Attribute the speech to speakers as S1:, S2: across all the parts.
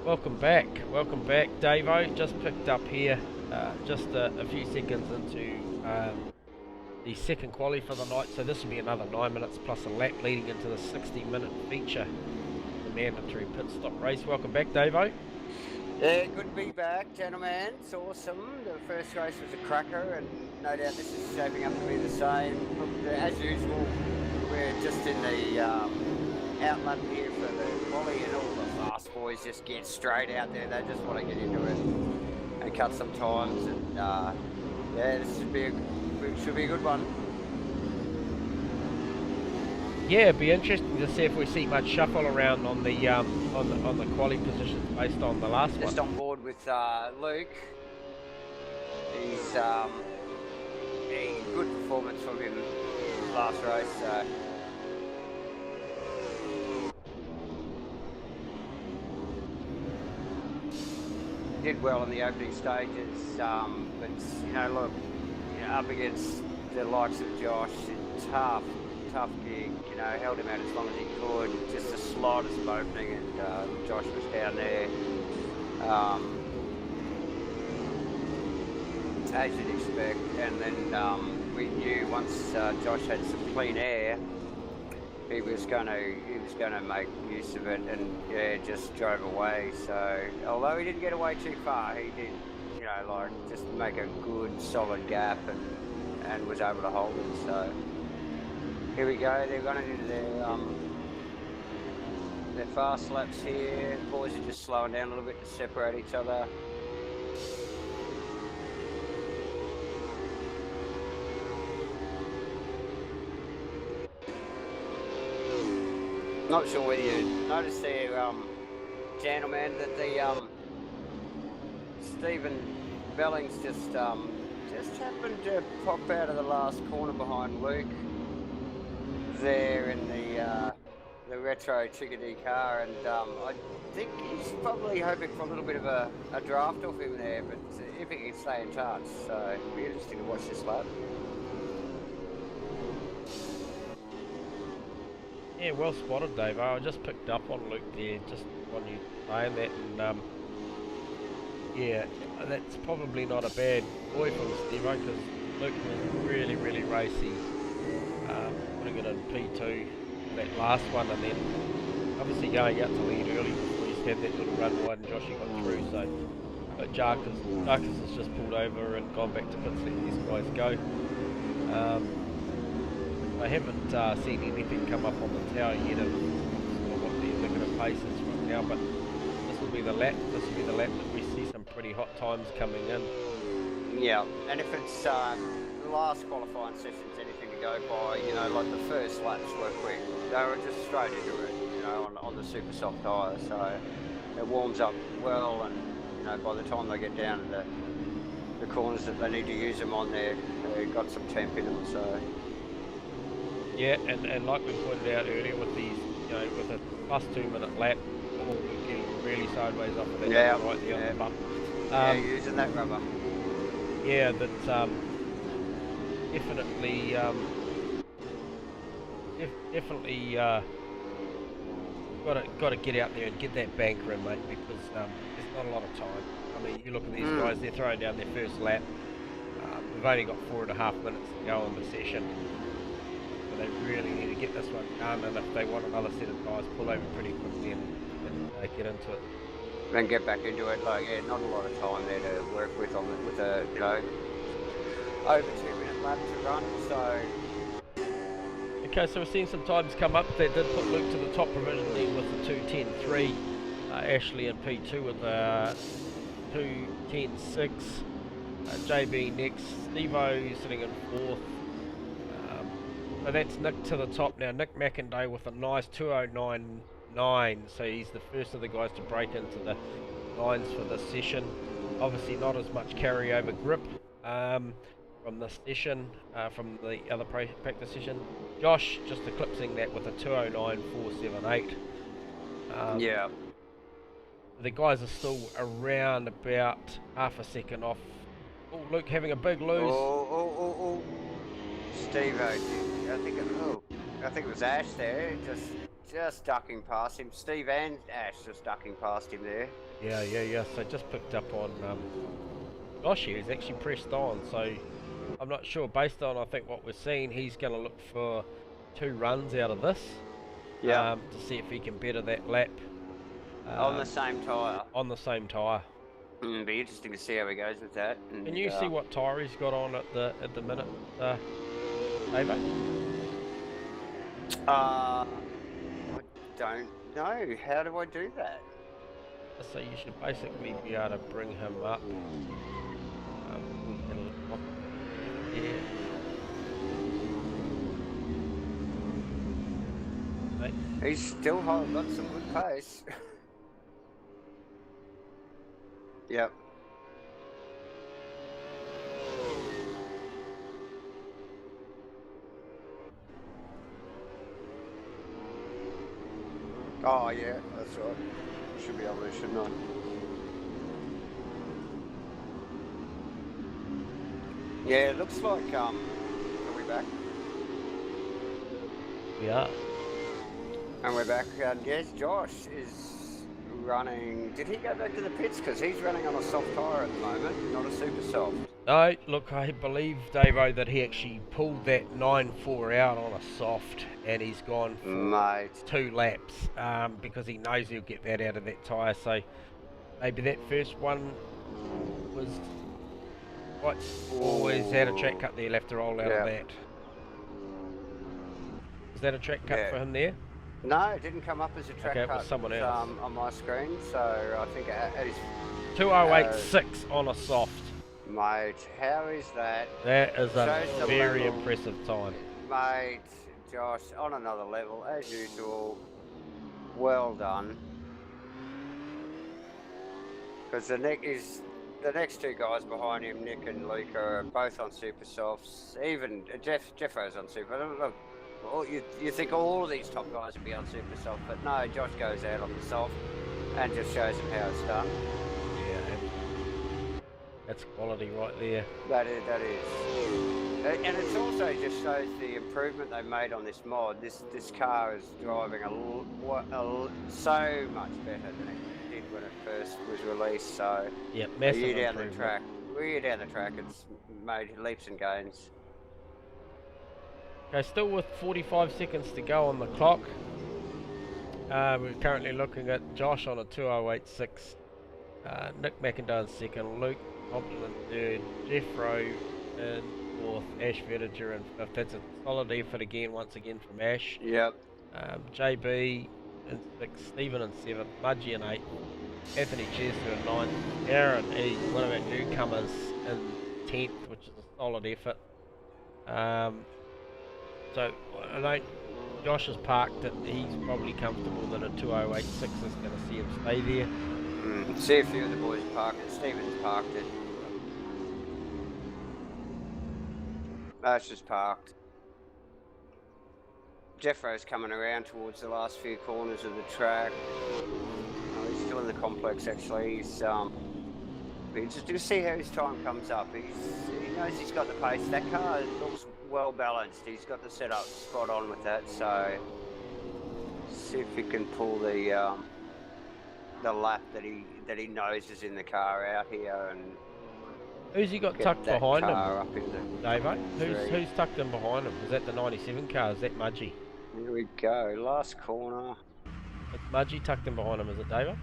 S1: Welcome back, Davo. Just picked up here, just a few seconds into the second quali for the night, so this will be another 9 minutes plus a lap leading into the 60-minute feature, the mandatory pit stop race. Welcome back, Davo.
S2: Yeah, good to be back, gentlemen. It's awesome. The first race was a cracker, and no doubt this is shaping up to be the same. As usual, we're just in the outlap here for the quali, and all the fast boys just get straight out there. They just want to get into it and cut some times, and yeah, this should be a good one.
S1: Yeah, it'd be interesting to see if we see much shuffle around on the quali positions based on the last one.
S2: Just on board with Luke. He's good performance from him last race. So. Did well in the opening stages, but look, up against the likes of Josh, tough gig. Held him out as long as he could. Just the slightest of opening, and Josh was down there. As you'd expect, and then we knew once Josh had some clean air, he was going to make use of it, and yeah, just drove away. So although he didn't get away too far, he did, just make a good solid gap, and was able to hold it. So here we go. They're going to do their fast laps here. Boys are just slowing down a little bit to separate each other. Not sure whether you noticed there, gentlemen, that the Stephen Bellings just happened to pop out of the last corner behind Luke there in the retro chickadee car, and I think he's probably hoping for a little bit of a draft off him there, but if he can stay in touch, so it'll be interesting to watch this lap.
S1: Yeah, well spotted, Dave. I just picked up on Luke there, just on you saying that, and yeah, that's probably not a bad boy from Stevo, because Luke was really, really racy, putting it in P2 that last one, and then obviously going out to lead early before he's had that little run wide and Joshy got through. So, but Jarkus has just pulled over and gone back to pits, letting these guys go. I haven't seen anything come up on the tower yet of what the indicative pace is right now, but this will be the lap. This will be the lap that we see some pretty hot times coming in.
S2: Yeah, and if it's the last qualifying session's anything to go by, like the first laps were quick. They were just straight into it, on the super soft tyre, so it warms up well, and by the time they get down to the corners that they need to use them on there, they've got some temp in them, so.
S1: Yeah, and like we pointed out earlier with these, with a plus 2 minute lap, we're getting really sideways off of that right there on the bump.
S2: Yeah, using that rubber.
S1: Yeah, that's definitely got to get out there and get that banker in, mate, because there's not a lot of time. I mean, you look at these guys; they're throwing down their first lap. We've only got 4.5 minutes to go on the session. They really need to get this one done, and if they want another set of tyres, pull over pretty quickly and get into it.
S2: And get back into it. Like, yeah, not a lot of time there to work with on it, with a over 2 minute lap to run. So.
S1: Okay, so we're seeing some times come up that did put Luke to the top provisionally with the 2:10.3. Ashley in P2 with the 2:10.6. JB next. Stevo sitting in 4th. So that's Nick to the top now. Nick McInday with a nice 2:09.9. So he's the first of the guys to break into the lines for this session. Obviously not as much carryover grip from this session, from the other practice session. Josh just eclipsing that with a 2:09.478.
S2: Yeah.
S1: The guys are still around about half a second off. Oh, Luke having a big lose.
S2: Oh. Steve, I think it was Ash there, just ducking past him. Steve and Ash just ducking past him there.
S1: Yeah. So just picked up on Josh here. He's actually pressed on, so I'm not sure. Based on I think what we're seeing, he's going to look for 2 runs out of this.
S2: Yeah.
S1: To see if he can better that lap.
S2: On the same tyre.
S1: On the same tyre.
S2: It'll be interesting to see how he goes with that. And,
S1: Can you see what tyre he's got on at the minute, Ava?
S2: I don't know. How do I do that?
S1: So you should basically be able to bring him up. Yeah.
S2: He's still got some good pace. Yep. Oh yeah, that's right. Should be able to, shouldn't I? Yeah, it looks like are we back?
S1: We are.
S2: And we're back. Yes, Josh is running. Did he go back to the pits? Because he's running on a soft tyre at the moment, not a super soft.
S1: No, look, I believe, Davo, that he actually pulled that 9.4 out on a soft, and he's gone for 2 laps because he knows he'll get that out of that tyre. So maybe that first one was always had a track cut there. He'll have to roll out of that. Is that a track cut for him there?
S2: No, it didn't come up as a track cut.
S1: It was someone else.
S2: On my screen, so I think it is
S1: 2:08.6 on a soft.
S2: Mate, how is that?
S1: That is a very impressive time.
S2: Mate, Josh, on another level, as usual. Well done. Because the next 2 guys behind him, Nick and Luca, are both on super softs. Even Jeffo's on super. I don't know. Well, you think all of these top guys would be on super soft, but no, Josh goes out on the soft and just shows them how it's done.
S1: Yeah, that's quality right there.
S2: That is. And it also just shows the improvement they made on this mod. This car is driving so much better than it did when it first was released. So
S1: yeah, massive
S2: we're down the track. It's made leaps and gains.
S1: Okay, still with 45 seconds to go on the clock. We're currently looking at Josh on a 2:08.6. Nick McIntyre in second, Luke Hobson in third, Jeff Rowe in fourth, Ash Vettiger in fifth. That's a solid effort again, once again from Ash.
S2: Yep.
S1: JB in sixth, Stephen in seventh, Mudgee in eighth, Anthony Chester in ninth, Aaron E, one of our newcomers, in 10th, which is a solid effort. So I know Josh has parked it. He's probably comfortable that a 2:08.6 is going to see him stay there.
S2: See a few of the boys park it. Stephen's parked it. Ash is parked. Jeffro's coming around towards the last few corners of the track. Oh, he's still in the complex actually. He's just to see how his time comes up. He knows he's got the pace. That car looks well balanced. He's got the setup spot on with that. So see if he can pull the lap that he knows is in the car out here and.
S1: Who's he got tucked behind him?
S2: Up in the
S1: Davo? Who's tucked in behind him? Is that the 97 car? Is that Mudgee?
S2: Here we go. Last corner.
S1: It's Mudgee tucked in behind him. Is it Davo?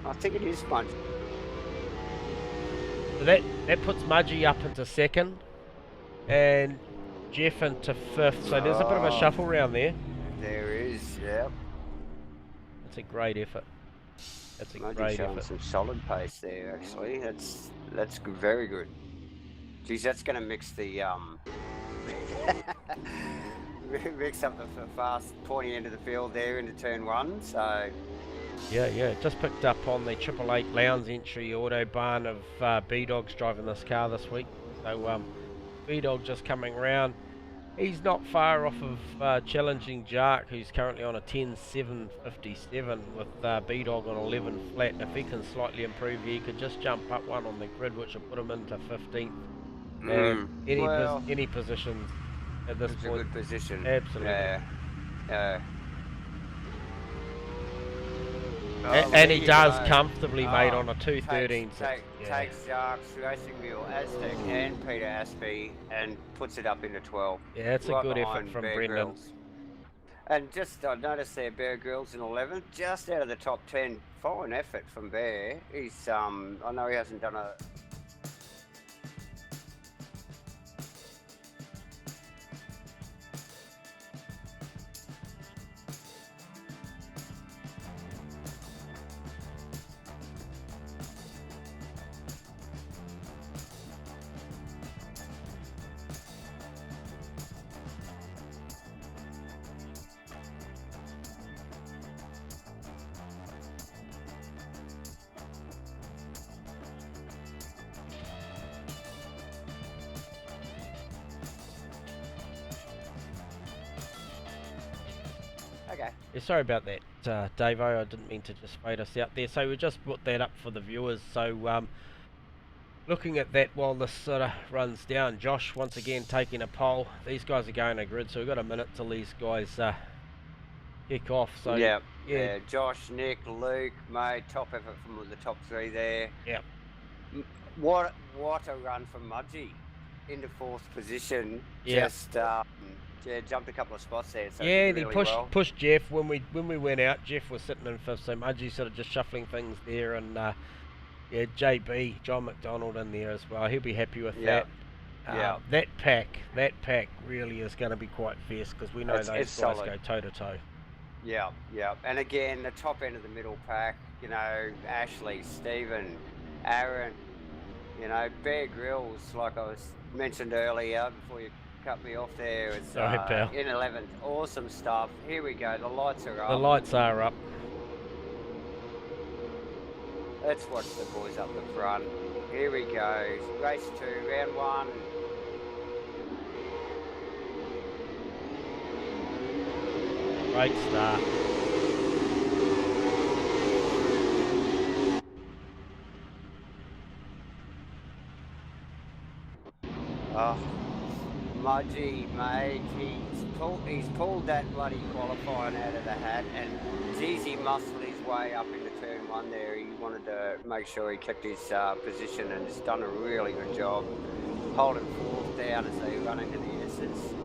S2: I think it is Mudgee.
S1: So that puts Mudgee up into second and Jeff into fifth. So there's a bit of a shuffle round there.
S2: There is, yeah.
S1: That's a great effort. That's a
S2: Mudgee
S1: great
S2: showing
S1: effort.
S2: some solid pace there, actually. That's good, very good. Geez, that's going to mix the mix up the fast pointy end of the field there into turn one. So
S1: yeah. Just picked up on the 888 Lowndes entry autobahn of B-Dog's driving this car this week. So B-Dog just coming round. He's not far off of challenging Jark, who's currently on a 10.757 with B-Dog on 11 flat. If he can slightly improve, he could just jump up one on the grid, which will put him into 15th. Any positions at this point.
S2: It's a good position.
S1: Absolutely.
S2: Yeah.
S1: And he
S2: here you
S1: does
S2: go.
S1: comfortably, mate, on a
S2: Takes
S1: 213.6. Yeah.
S2: takes Sharks Racing Mule, Aztec, and Peter Aspey, and puts it up into 12.
S1: Yeah, it's a
S2: Right
S1: good effort
S2: behind
S1: from
S2: Bear
S1: Brendan.
S2: Grylls. And just I noticed there, Bear Grylls in 11th, just out of the top 10. Fine effort from Bear. He's I know he hasn't done a. Okay.
S1: Yeah, sorry about that, Davo. I didn't mean to just fade us out there. So we just put that up for the viewers. So looking at that while this sort of runs down, Josh once again taking a pole. These guys are going to grid, so we've got a minute till these guys kick off. So
S2: yeah.
S1: yeah.
S2: Josh, Nick, Luke, mate, top effort from the top three there.
S1: Yeah.
S2: What a run from Mudgee into 4th position.
S1: Yeah.
S2: Just jumped a couple of spots there. So
S1: Yeah,
S2: really
S1: they
S2: well.
S1: pushed Jeff when we went out. Jeff was sitting in 5th, so Mudgee sort of just shuffling things there, and yeah, JB, John McDonald in there as well. He'll be happy with that.
S2: Yeah.
S1: That pack really is going to be quite fierce, because we know those guys
S2: solid.
S1: go toe to toe.
S2: Yeah. And again, the top end of the middle pack, you know, Ashley, Stephen, Aaron, you know, Bear Grylls, like I was mentioned earlier before you cut me off there. It's
S1: Sorry, pal.
S2: in 11th. Awesome stuff. Here we go. The lights are up.
S1: The lights are up.
S2: Let's watch the boys up the front. Here we go. Race 2, round 1.
S1: Great start.
S2: Oh, Mudgee, mate, he's pulled that bloody qualifying out of the hat, and geez, he muscled his way up into turn 1 there. He wanted to make sure he kept his position, and has done a really good job holding 4th down as they run into the S's.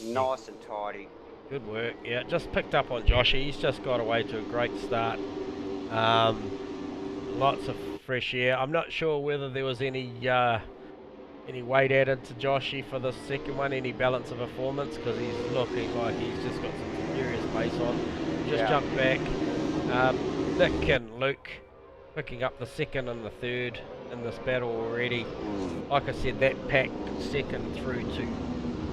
S2: Nice and tidy.
S1: Good work. Yeah, just picked up on Joshy. He's just got away to a great start. Lots of fresh air. I'm not sure whether there was any weight added to Joshy for the second one, any balance of performance, because he's looking like he's just got some serious pace on. Just jumped back. Nick and Luke picking up the 2nd and the 3rd in this battle already. Like I said, that pack 2nd through to,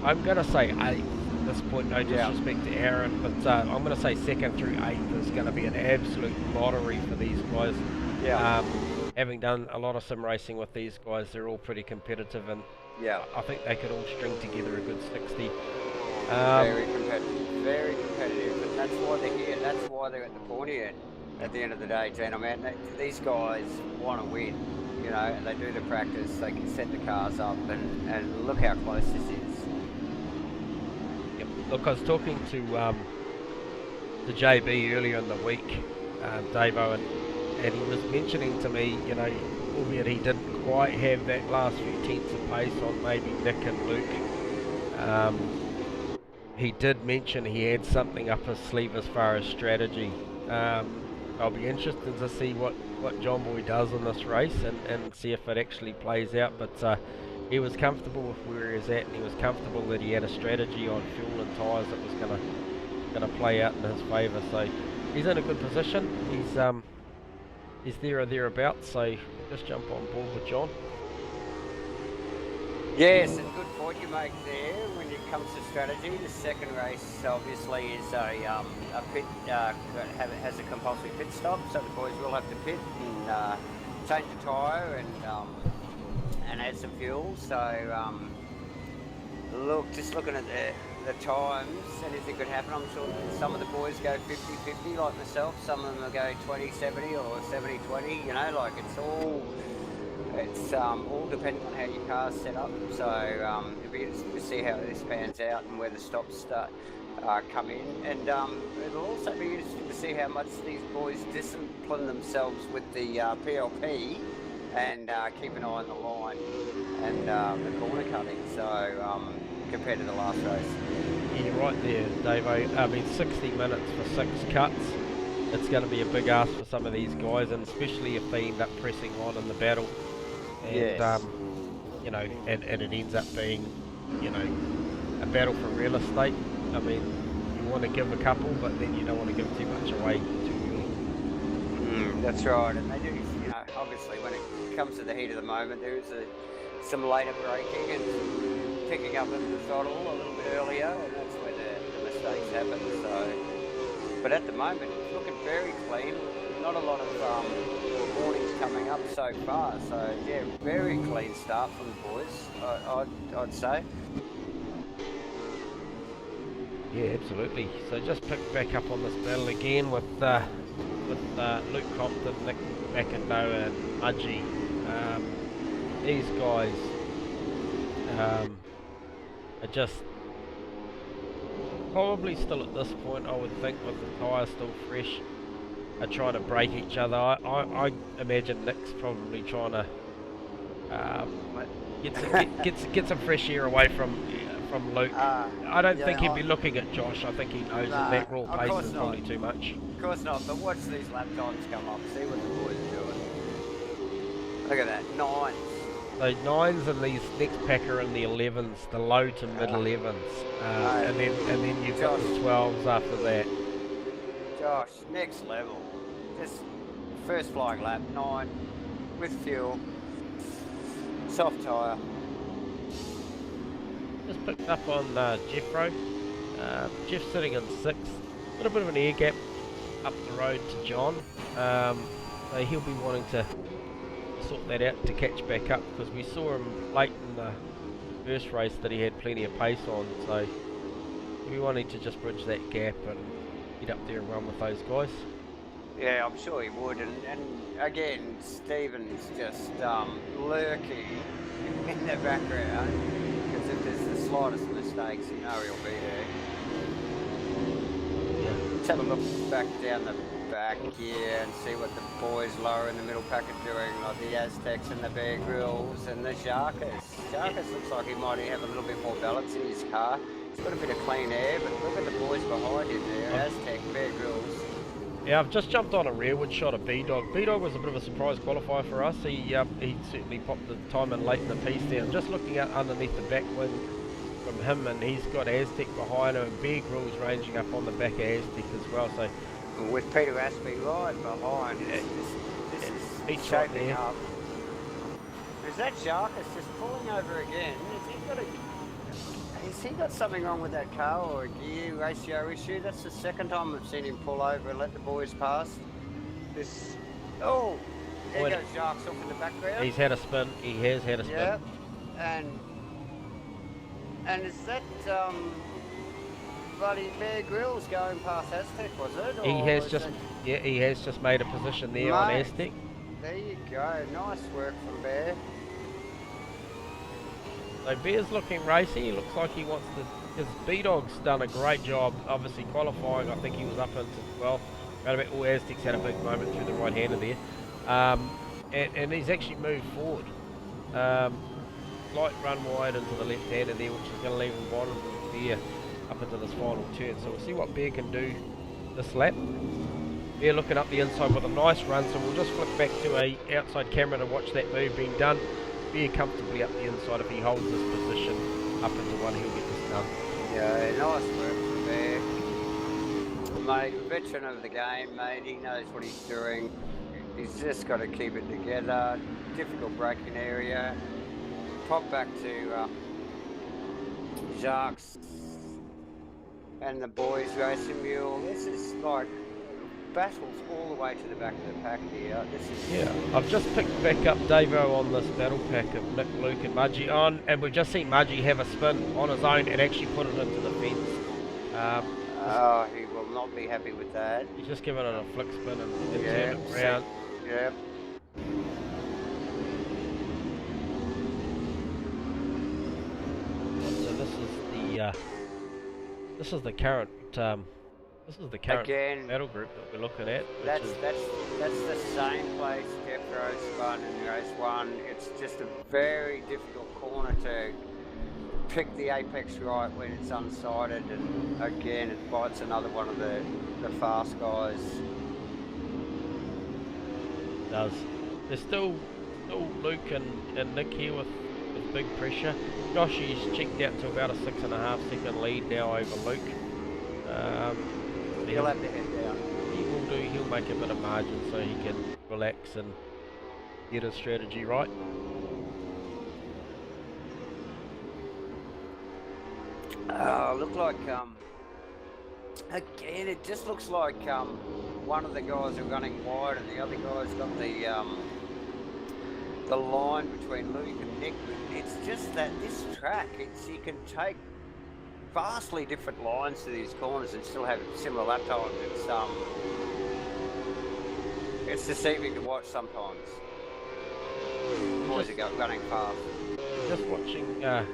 S1: I'm going to say 8th at this point, no disrespect to Aaron, but I'm going to say 2nd through 8th is going to be an absolute lottery for these guys. Having done a lot of sim racing with these guys, they're all pretty competitive, and I think they could all string together a good 60.
S2: Very competitive, and that's why they're here. That's why they're at the pointy end. At the end of the day, gentlemen, these guys want to win, you know, and they do the practice. They can set the cars up, and look how close this is.
S1: Yep. Look, I was talking to JB earlier in the week, Davo, and he was mentioning to me, you know, albeit he didn't quite have that last few tenths of pace on maybe Nick and Luke, he did mention he had something up his sleeve as far as strategy. I'll be interested to see what John Boy does in this race, and see if it actually plays out, but he was comfortable with where he was at, and he was comfortable that he had a strategy on fuel and tyres that was going to play out in his favour. So he's in a good position. He's there or thereabouts, so just jump on board with John.
S2: Yes, and good point you make there when it comes to strategy. The second race obviously is a pit, has a compulsory pit stop, so the boys will have to pit and change the tyre and add some fuel. So look, just looking at the times, anything could happen. I'm sure some of the boys go 50-50 like myself, some of them will go 20-70 or 70-20, you know, like it's all depending on how your car's set up. So it'll be interesting to see how this pans out and where the stops start come in, and it'll also be interesting to see how much these boys discipline themselves with the PLP and keep an eye on the line and the corner cutting. So compared to the last race.
S1: Yeah, you're right there, Davo. I mean, 60 minutes for 6 cuts. It's going to be a big ask for some of these guys, and especially if they end up pressing on in the battle. And,
S2: Yes.
S1: you know, and it ends up being, you know, a battle for real estate. I mean, you want to give a couple, but then you don't want to give too much away too early.
S2: That's right, and they do, you know, obviously when it comes to the heat of the moment, there is some later braking and picking up into the throttle a little bit earlier, and that's where the mistakes happen. So, but at the moment, it's looking very clean. Not a lot of warnings coming up so far. So yeah, very clean start from the boys. I'd say.
S1: Yeah, absolutely. So just pick back up on this battle again with Luke Compton, Nick McIndoe and Mudgee. These guys are just probably still at this point, I would think, with the tyres still fresh, are trying to break each other. I imagine Nick's probably trying to get some fresh air away from Luke. I don't think he'd be looking at Josh. I think he knows that raw pace is probably too much.
S2: Of course not, but watch these lap times come up. See what the boys are doing. Look at that, 9s.
S1: So 9s and these next pack are in the 11s, the low to mid 11s, and then you've got the 12s after that.
S2: Josh, next level. Just first flying lap, 9 with fuel, soft tyre.
S1: Just picked up on Jeffro. Jeff's sitting in 6th. A little bit of an air gap up the road to John. So he'll be wanting to sort that out to catch back up, because we saw him late in the first race that he had plenty of pace on. So he'll be wanting to just bridge that gap and get up there and run with those guys.
S2: Yeah, I'm sure he would. And again, Stephen's just lurking in the background. Because if there's the slightest mistakes, you know he'll be there.
S1: Yeah.
S2: Let's have a look back down the back here and see what the boys lower in the middle pack are doing, like the Aztecs and the Bear Grylls and the Sharkers. Sharkers looks like he might have a little bit more balance in his car. He's got a bit of clean air, but look at the boys behind him there, Aztec, Bear Grylls.
S1: Yeah, I've just jumped on a rearward shot of B-Dog. B-Dog was a bit of a surprise qualifier for us. He certainly popped the time in late in the piece there. I'm just looking at underneath the back wing from him, and he's got Aztec behind him, and Bear Grylls ranging up on the back of Aztec as well. So
S2: with Peter Aspey right behind, this is shaping up. Is that Sharkus just pulling over again? Has he got something wrong with that car, or a gear ratio issue? That's the second time I've seen him pull over and let the boys pass. There goes Sharks off in the background.
S1: He's had a spin. He has had a spin.
S2: Yeah, and is that bloody Bear Grylls going past Aztec, was it?
S1: He has just made a position there on Aztec.
S2: There you go. Nice work from Bear.
S1: So Bear's looking racy. He looks like he wants to. His B-Dog's done a great job, obviously qualifying. I think he was up into 12th. All Aztecs had a big moment through the right-hander there, and he's actually moved forward. Light run wide into the left-hander there, which is going to leave him bottom there up into this final turn. So we'll see what Bear can do this lap. Bear looking up the inside with a nice run. So we'll just flick back to a outside camera to watch that move being done. Bear comfortably up the inside. If he holds this position up into one, he'll get this done.
S2: Yeah, nice work from Bear. Mate, veteran of the game, mate. He knows what he's doing. He's just got to keep it together. Difficult braking area. Pop back to Jacques and the boys racing mule. This is like battles all the way to the back of the pack here.
S1: I've just picked back up Davo on this battle pack of Nick, Luke and Mudgee on, and we've just seen Mudgee have a spin on his own and actually put it into the fence.
S2: He will not be happy with that.
S1: He's just given it a flick spin and turned it round.
S2: Yeah.
S1: this is the current
S2: Again,
S1: battle group that we're looking at.
S2: that's the same place Jeffro spun in race 1. It's just a very difficult corner to pick the apex right when it's unsighted, and again it bites another one of the fast guys.
S1: It does. There's still Luke and Nick here with big pressure. Joshy's checked out to about a 6.5 second lead now over Luke.
S2: He'll have to head down.
S1: He will do. He'll make a bit of margin so he can relax and get his strategy right.
S2: Look like again it just looks like one of the guys are running wide and the other guy's got the line between Luke and Nick. It's just that this track, you can take vastly different lines to these corners and still have similar lap times. It's deceiving to watch sometimes. Boys are running fast.
S1: Just watching. Right,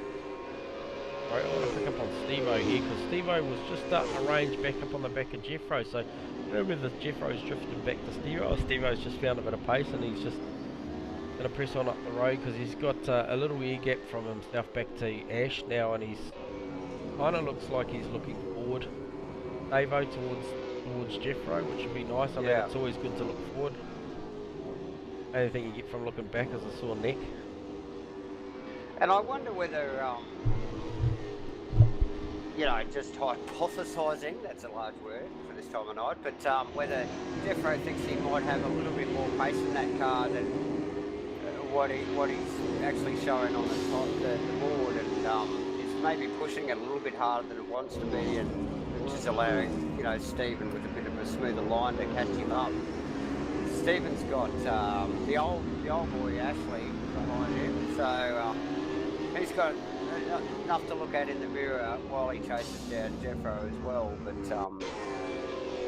S1: I want to pick up on Steve-O here because Steve-O was just starting to range back up on the back of Jeffro. So you know whether Jeffro's drifted back to Steve-O or Steve-O's just found a bit of pace and he's just going to press on up the road because he's got a little air gap from himself back to Ash now, and he's kind of looks like he's looking forward, Davo, towards Jeffro, which would be nice. I mean, it's always good to look forward. Only thing you get from looking back is a sore neck.
S2: And I wonder whether, you know, just hypothesising, that's a large word for this time of night, but whether Jeffro thinks he might have a little bit more pace in that car than what he's actually showing on the board, and is maybe pushing it a little bit harder than it wants to be, and which is allowing, you know, Stephen with a bit of a smoother line to catch him up. Stephen's got the old boy Ashley behind him, so he's got enough to look at in the mirror while he chases down Jeffro as well. But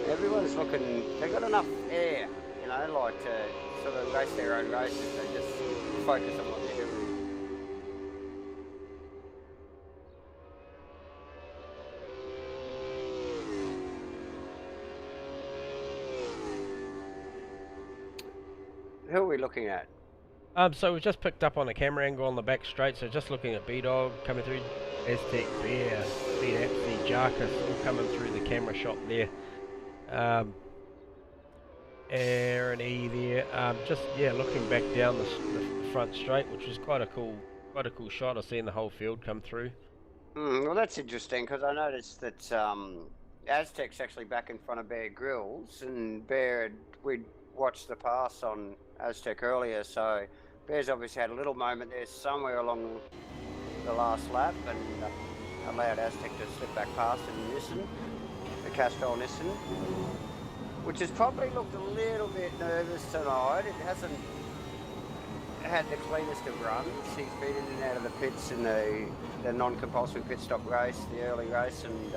S2: everyone's looking, they've got enough air, you know, like to sort of race their own races. They just focus on what they're doing. Who are we looking at?
S1: So we've just picked up on the camera angle on the back straight, so just looking at B-Dog coming through, Aztec, Bear, Apsy, Jarkus, all coming through the camera shot there. Air and E there, just looking back down the front straight, which was quite a cool shot of seeing the whole field come through.
S2: Well, that's interesting because I noticed that Aztec's actually back in front of Bear Grylls, and we'd watched the pass on Aztec earlier, so Bear's obviously had a little moment there somewhere along the last lap and allowed Aztec to slip back past in Nissan, the Castrol Nissan, which has probably looked a little bit nervous tonight. It hasn't had the cleanest of runs. He's been in and out of the pits in the non-compulsory pit stop race, the early race, and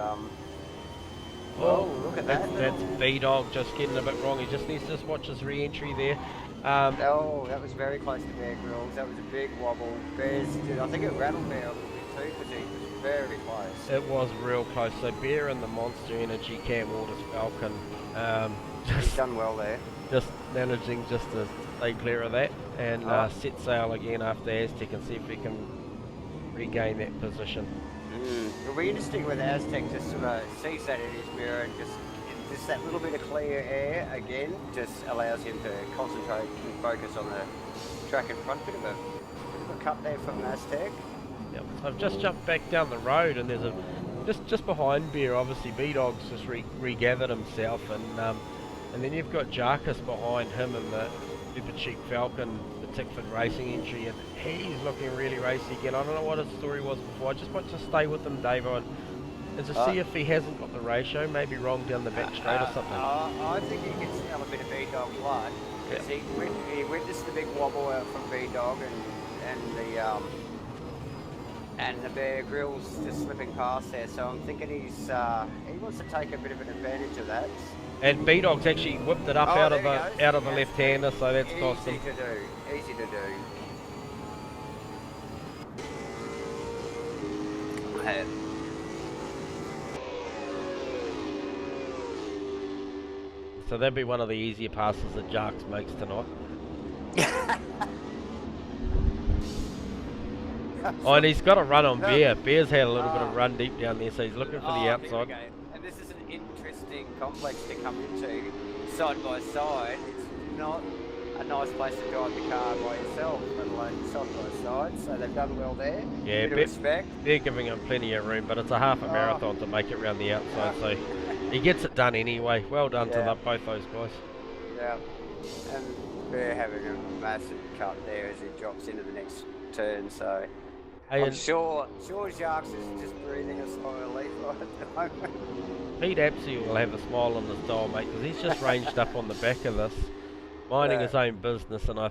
S2: oh, look at that.
S1: That's B-Dog just getting a bit wrong. He just needs to just watch his re-entry there.
S2: Oh, that was very close to Bear Grylls. That was a big wobble. I think it rattled Bear a little bit too because he was very close.
S1: It was real close. So Bear and the Monster Energy Cam Waters Falcon.
S2: He's done well there.
S1: Just managing just to stay clear of that and set sail again after Aztec and see if we can regain that position.
S2: It'll be interesting with Aztec just sort of sees that in his mirror and just that little bit of clear air again just allows him to concentrate and focus on the track in front. Bit of a cut there from Aztec.
S1: Yep. So I've just jumped back down the road and there's a just behind Bear, obviously B-Dog's just regathered himself, and then you've got Jarkus behind him and the Super Cheap Falcon, the Tickford Racing entry, and he's looking really racy again. I don't know what his story was before. I just want to stay with him, Davo, and to see if he hasn't got the ratio, maybe wrong down the back straight or something.
S2: I think he can smell a bit of B-Dog blood, because he witnessed the big wobble out from B-Dog and the Bear Grylls just slipping past there, so I'm thinking he wants to take a bit of an advantage of that. And
S1: B-Dog's actually whipped it up out of the left-hander, so that's cost him.
S2: Easy to do.
S1: So that'd be one of the easier passes that Jarks makes tonight. Oh, and he's got a run on Bear. Bear's had a little bit of run deep down there, so he's looking for the outside.
S2: Here we go. And this is an interesting complex to come into side by side. It's not a nice place to drive the car by yourself, let alone side by side. So they've done well there.
S1: Yeah,
S2: bit of respect.
S1: They're giving him plenty of room, but it's a half a marathon to make it round the outside, so he gets it done anyway. Well done to both those guys.
S2: Yeah, and they're having a massive cut there as he drops into the next turn, so
S1: hey,
S2: I'm sure Jacques is just breathing a sigh of relief right at the moment.
S1: Pete Apsey will have a smile on his dial, mate, because he's just ranged up on the back of this, minding his own business, and I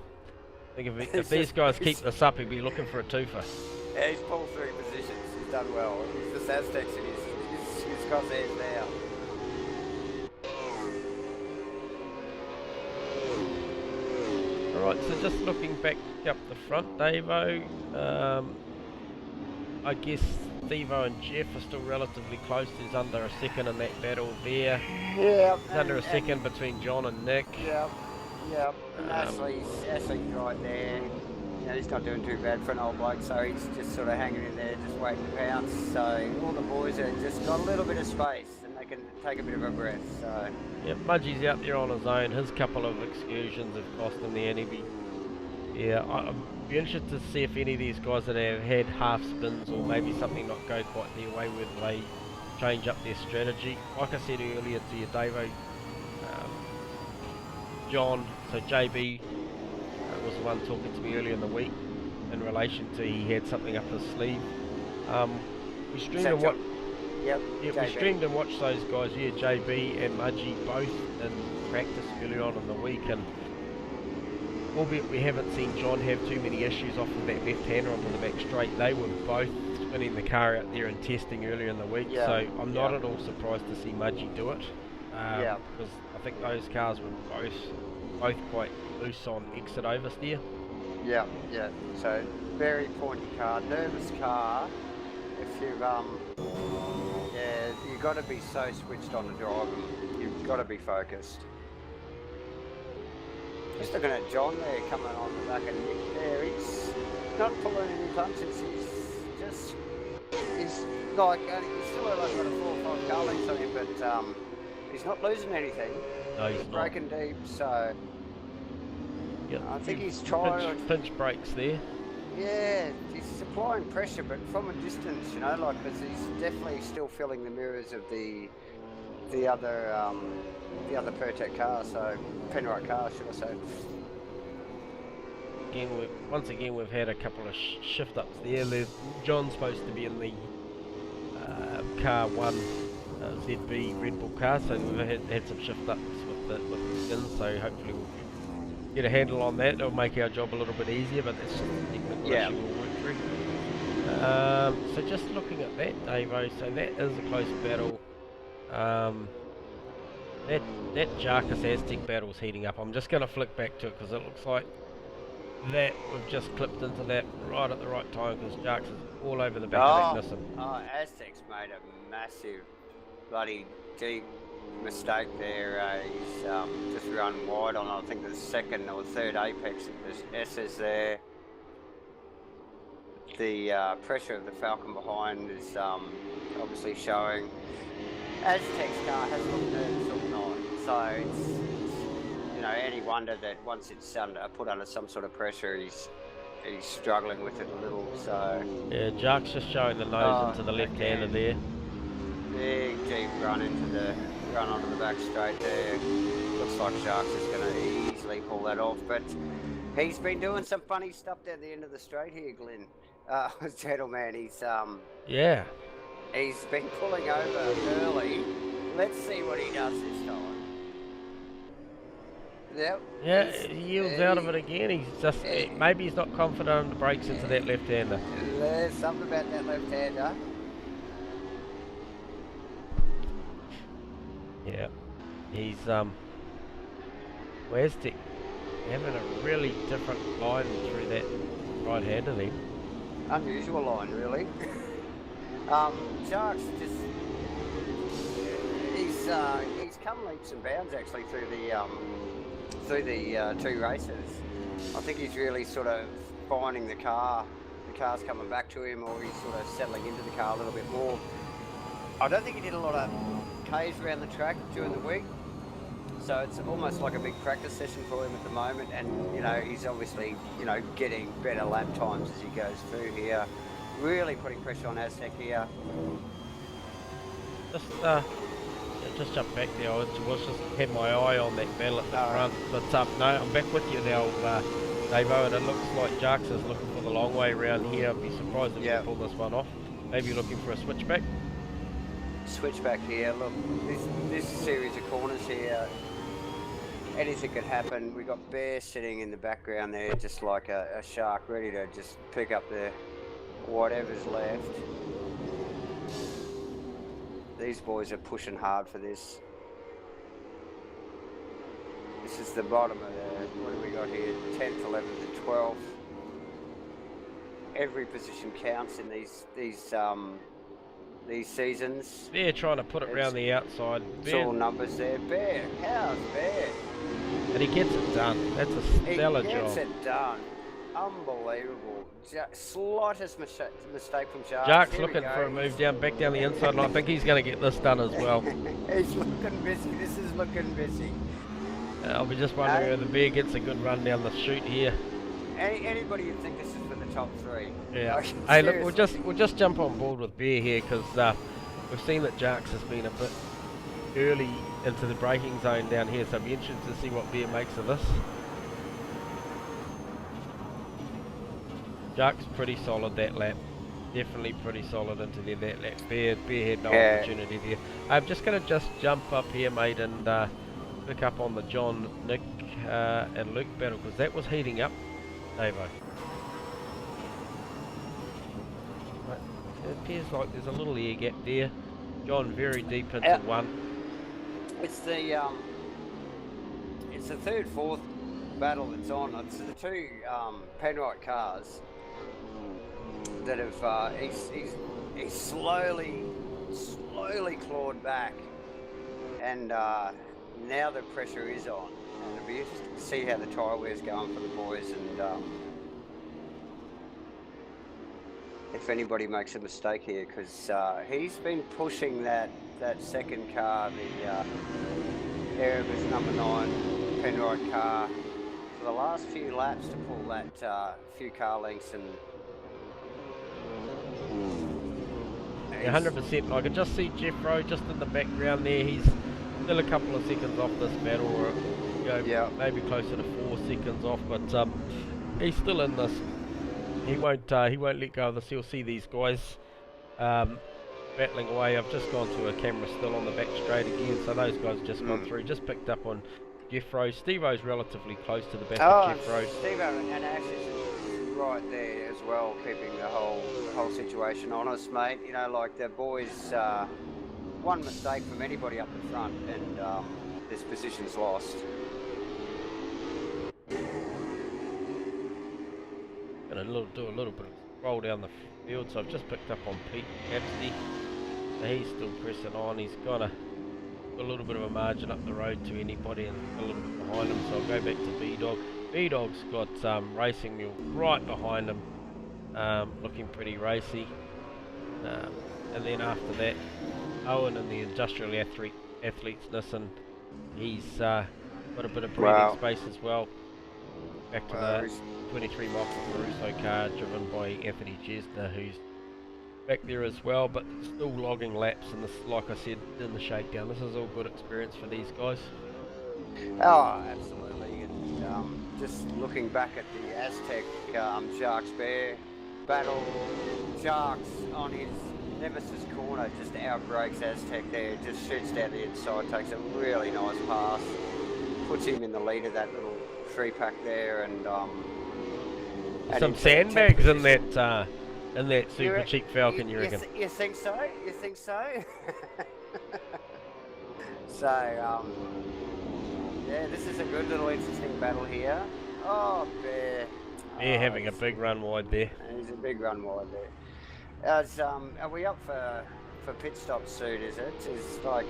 S1: think if these guys keep this up, he'll be looking for a twofer.
S2: Yeah, he's pulled 3 positions, he's done well. He's just Aztecs in his crosshairs now.
S1: Alright, so just looking back up the front, Davo, I guess Thevo and Jeff are still relatively close. He's under a second in that battle there.
S2: Yeah.
S1: He's under a second between John and Nick.
S2: Yeah, yeah. And Ashley's right there. You know, he's not doing too bad for an old bloke, so he's just sort of hanging in there, just waiting to pounce. So all the boys have just got a little bit of space and they can take a bit of a breath. So
S1: yeah, Mudgie's out there on his own. His couple of excursions have cost him the Annie. Yeah, I'd be interested to see if any of these guys that have had half spins or maybe something not go quite their way, whether they change up their strategy. Like I said earlier to you, Davo, John, so JB was the one talking to me earlier in the week in relation to he had something up his sleeve. We streamed and watched.
S2: Yep.
S1: Yeah, we streamed and watched those guys. Yeah, JB and Mudgie both in practice earlier on in the week, and albeit we haven't seen John have too many issues off of that left-hander onto the back straight, they were both spinning the car out there and testing earlier in the week, so I'm not at all surprised to see Mudgie do it, because I think those cars were both quite loose on exit oversteer.
S2: Yeah, so very pointy car, nervous car. If you've you've got to be so switched on to drive them, you've got to be focused. Just looking at John there coming on the back of Nick there, he's not pulling any punches, he's like, he's still like got a 4 or 5 car lengths on him, but he's not losing anything.
S1: No, he's
S2: breaking deep, so
S1: yep.
S2: I think he's trying
S1: pinch brakes there.
S2: Yeah, he's applying pressure, but from a distance, you know, like, because he's definitely still filling the mirrors of the other Pertec car, so Penrite car, should I say.
S1: Again, once again, we've had a couple of shift ups there. John's supposed to be in the car 1 ZB Red Bull car, so we've had some shift ups with the skins, so hopefully we'll get a handle on that. It'll make our job a little bit easier, but that's just a technical issue we'll work through. So just looking at that, Davo, so that is a close battle. That Jarkus Aztec battle's heating up. I'm just going to flick back to it because it looks like that we've just clipped into that right at the right time, because Jarkus is all over the back of that Nissan.
S2: Oh, Aztec's made a massive bloody deep mistake there. He's just run wide on, I think, the 2nd or 3rd apex. There's S's there. The pressure of the Falcon behind is obviously showing. Aztec's car has looked nervous all night, so it's you know, any wonder that once it's put under some sort of pressure, he's struggling with it a little. So
S1: yeah, Jark's just showing the nose into the left-hander there.
S2: Big deep run onto the back straight there. Looks like Sharks is going to easily pull that off, but he's been doing some funny stuff down the end of the straight here, Glenn. Gentleman, he's been pulling over early. Let's see what he does this time. Yep.
S1: Yeah, he yields out of it again. He's just maybe he's not confident on the brakes into that left-hander.
S2: There's something about that left-hander.
S1: Yeah, he's Aztec having a really different line through that right-hander then.
S2: Unusual line, really. Sharks just, he's he's come leaps and bounds actually through the 2 races. I think he's really sort of finding the car's coming back to him, or he's sort of settling into the car a little bit more. I don't think he did a lot of Ks around the track during the week, so it's almost like a big practice session for him at the moment. And you know, he's obviously, you know, getting better lap times as he goes through here, really putting pressure on Aztec here.
S1: Just jump back there. I was just had my eye on that battle at the front, but no, I'm back with you now, Davo, and it looks like Jarks is looking for the long way around here. I'd be surprised if we pull this one off. Maybe looking for a switchback.
S2: Switchback here. Look, this series of corners here, anything could happen. We got Bear sitting in the background there, just like a shark, ready to just pick up the whatever's left. These boys are pushing hard for this. This is the bottom of the, what do we got here? 10th, 11th, and 12th. Every position counts in these seasons.
S1: Bear trying to put it round the outside.
S2: It's all numbers there. Bear, how's Bear?
S1: And he gets it done. That's a stellar job.
S2: He gets it done. Unbelievable. Slightest mistake from Jarks.
S1: Jarks looking for a move back down the inside, and I think he's going to get this done as well.
S2: He's looking busy. This is looking busy.
S1: I'll be just wondering if the Bear gets a good run down the chute here.
S2: Anybody would think this is for the top 3.
S1: Yeah.
S2: Like,
S1: hey, look, we'll just jump on board with Bear here, because we've seen that Jarks has been a bit early into the braking zone down here, so it'll be interesting to see what Bear makes of this. Jarks pretty solid that lap. Definitely pretty solid into there that lap. Bear had no opportunity there. I'm just going to jump up here, mate, and pick up on the John, Nick and Luke battle, because that was heating up, Davo. But it appears like there's a little air gap there. John very deep into one.
S2: It's the 3rd, 4th battle that's on. It's the 2 Penrite cars that have he's slowly clawed back, and now the pressure is on, and it'll be interesting to see how the tyre wear's going for the boys, and if anybody makes a mistake here, because he's been pushing that second car, the Erebus number 9 Penrite car, for the last few laps to pull that few car lengths, and
S1: 100%. I can just see Jeff Rowe just in the background there. He's still a couple of seconds off this battle, or maybe closer to 4 seconds off, but he's still in this. He won't let go of this. He'll see these guys battling away. I've just gone to a camera still on the back straight again, so those guys just gone through. Just picked up on Jeff Rowe. Steve-O's relatively close to the back of Jeff Rowe.
S2: Steve-O and Ash is right there as well, keeping the whole situation honest, mate. You know, like the boys, one mistake from anybody up the front, and this position's lost.
S1: Gonna do a little bit of roll down the field, so I've just picked up on Pete Capsty. So he's still pressing on. He's got a little bit of a margin up the road to anybody, and a little bit behind him. So I'll go back to B-Dog. B-Dog's got Racing Mule right behind him, looking pretty racy. And then after that, Owen and the Industrial Athletes Nissan. He's got a bit of breathing space as well. Back to the 23 Mox Caruso car, driven by Anthony Jesner, who's back there as well, but still logging laps, and this, like I said in the shakedown, this is all good experience for these guys.
S2: Oh, absolutely. And just looking back at the Aztec Jarks Bear battle, Jarks on his nemesis corner just outbreaks Aztec there, just shoots down the inside, takes a really nice pass, puts him in the lead of that little 3-pack there, and
S1: some sandbags in that super cheap Falcon, you reckon?
S2: You think so? You think so? So, yeah, this is a good little interesting battle here. Oh, Bear.
S1: Bear having a big run wide there.
S2: He's a big run wide there. Are we up for pit stop soon, is it? It's like,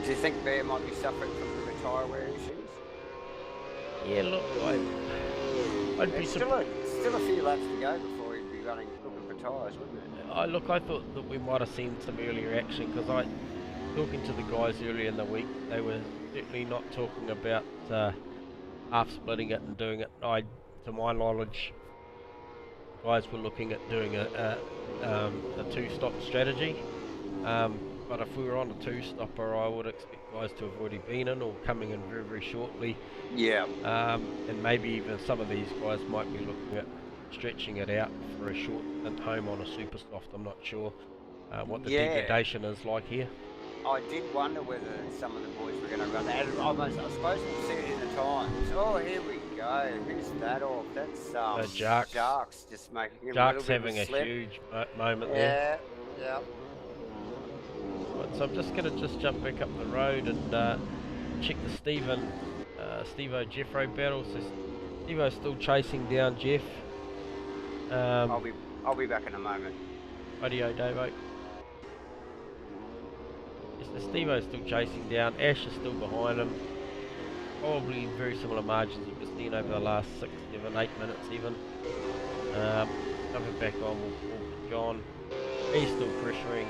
S2: Do you think Bear might be suffering from the tyre wear issues?
S1: Yeah, look, I'd be
S2: Still a few laps to go before he'd be looking for tyres, wouldn't it?
S1: I thought that we might have seen some earlier action, because talking to the guys earlier in the week, they were certainly not talking about half splitting it and doing it. To my knowledge, guys were looking at doing a two-stop strategy. But if we were on a two-stopper, I would expect guys to have already been in or coming in very, very shortly.
S2: Yeah.
S1: And maybe even some of these guys might be looking at stretching it out for a short stint home on a super soft. I'm not sure what the degradation is like here.
S2: I did wonder whether some of the boys were going to run that. I suppose we'll see it in the times. Oh, here we go. Who's that off? That's Jarks just making him a little bit
S1: having
S2: of a slip.
S1: Huge moment there.
S2: Yeah.
S1: Right, so I'm just going to jump back up the road and check the Steve-O Jeffro battle. So Steve-O's still chasing down Jeff.
S2: I'll be back in a moment.
S1: Radio Davo. Yes, the Steve-O's still chasing down. Ash is still behind him. Probably very similar margins you've seen over the last 6, 7, 8 minutes even. Coming back on will be John. He's still pressuring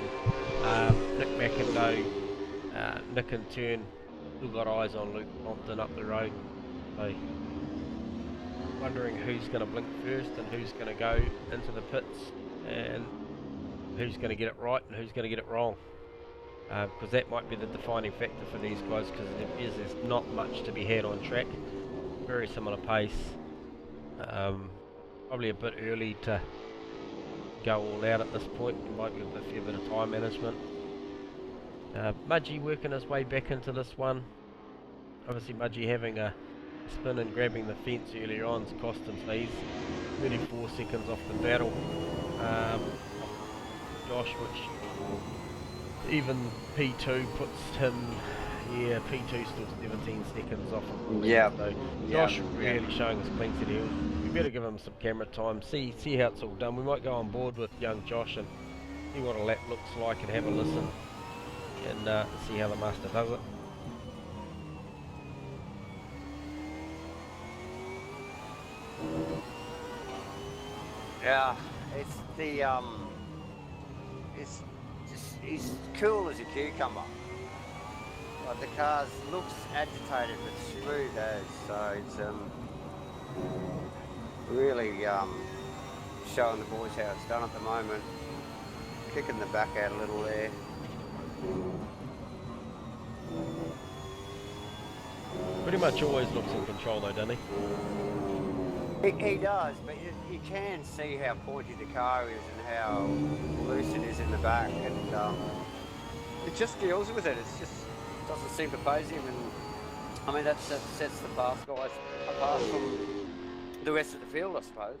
S1: Nick McIndoe. Nick in turn still got eyes on Luke Compton up the road. So wondering who's going to blink first and who's going to go into the pits and who's going to get it right and who's going to get it wrong. Because that might be the defining factor for these guys, because there's not much to be had on track. Very similar pace. Probably a bit early to go all out at this point. It might be with a fair bit of time management. Mudgee working his way back into this one. Obviously Mudgee having a spin and grabbing the fence earlier on has cost him, so he's 34 seconds off the battle. Josh, which even P2 puts him, P2 still 17 seconds off.
S2: Yeah.
S1: So Josh really showing us clean set heels. We better give him some camera time, see how it's all done. We might go on board with young Josh and see what a lap looks like and have a listen and see how the master does it.
S2: Yeah, it's the he's cool as a cucumber. Like the car looks agitated but smooth as, so it's really showing the boys how it's done at the moment. Kicking the back out a little there.
S1: Pretty much always looks in control though, doesn't he?
S2: He does, but you can see how pointy the car is and how loose it is in the back, and it just deals with it. It just doesn't seem to phase him, and I mean that sets the fast guys apart from the rest of the field, I suppose.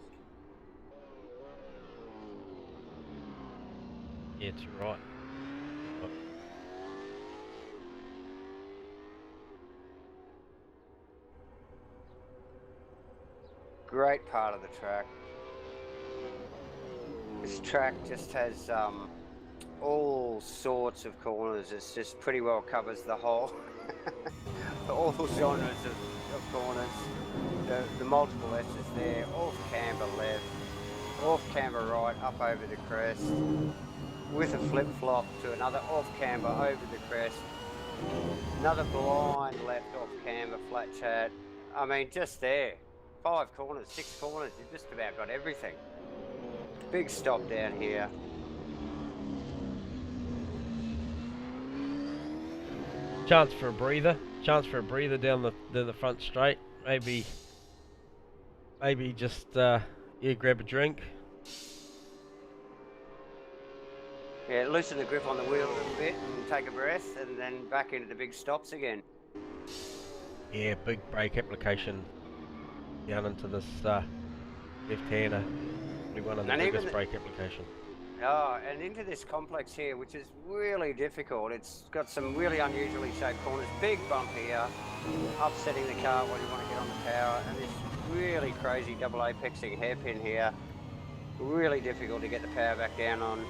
S1: Yeah, it's right.
S2: Great part of the track. This track just has all sorts of corners. It's just pretty well covers the whole, all genres of corners. The multiple S's there, off camber left, off camber right, up over the crest, with a flip-flop to another off camber over the crest, another blind left off camber, flat chat. I mean, just there. 5 corners, 6 corners, you've just about got everything. Big stop down here.
S1: Chance for a breather down the front straight. Maybe just grab a drink.
S2: Yeah, loosen the grip on the wheel a little bit and take a breath, and then back into the big stops again.
S1: Yeah, big brake application down into this left-hander. Probably one of the biggest brake application.
S2: Oh, and into this complex here, which is really difficult. It's got some really unusually shaped corners. Big bump here, upsetting the car while you want to get on the power, and this really crazy double apexing hairpin here. Really difficult to get the power back down on.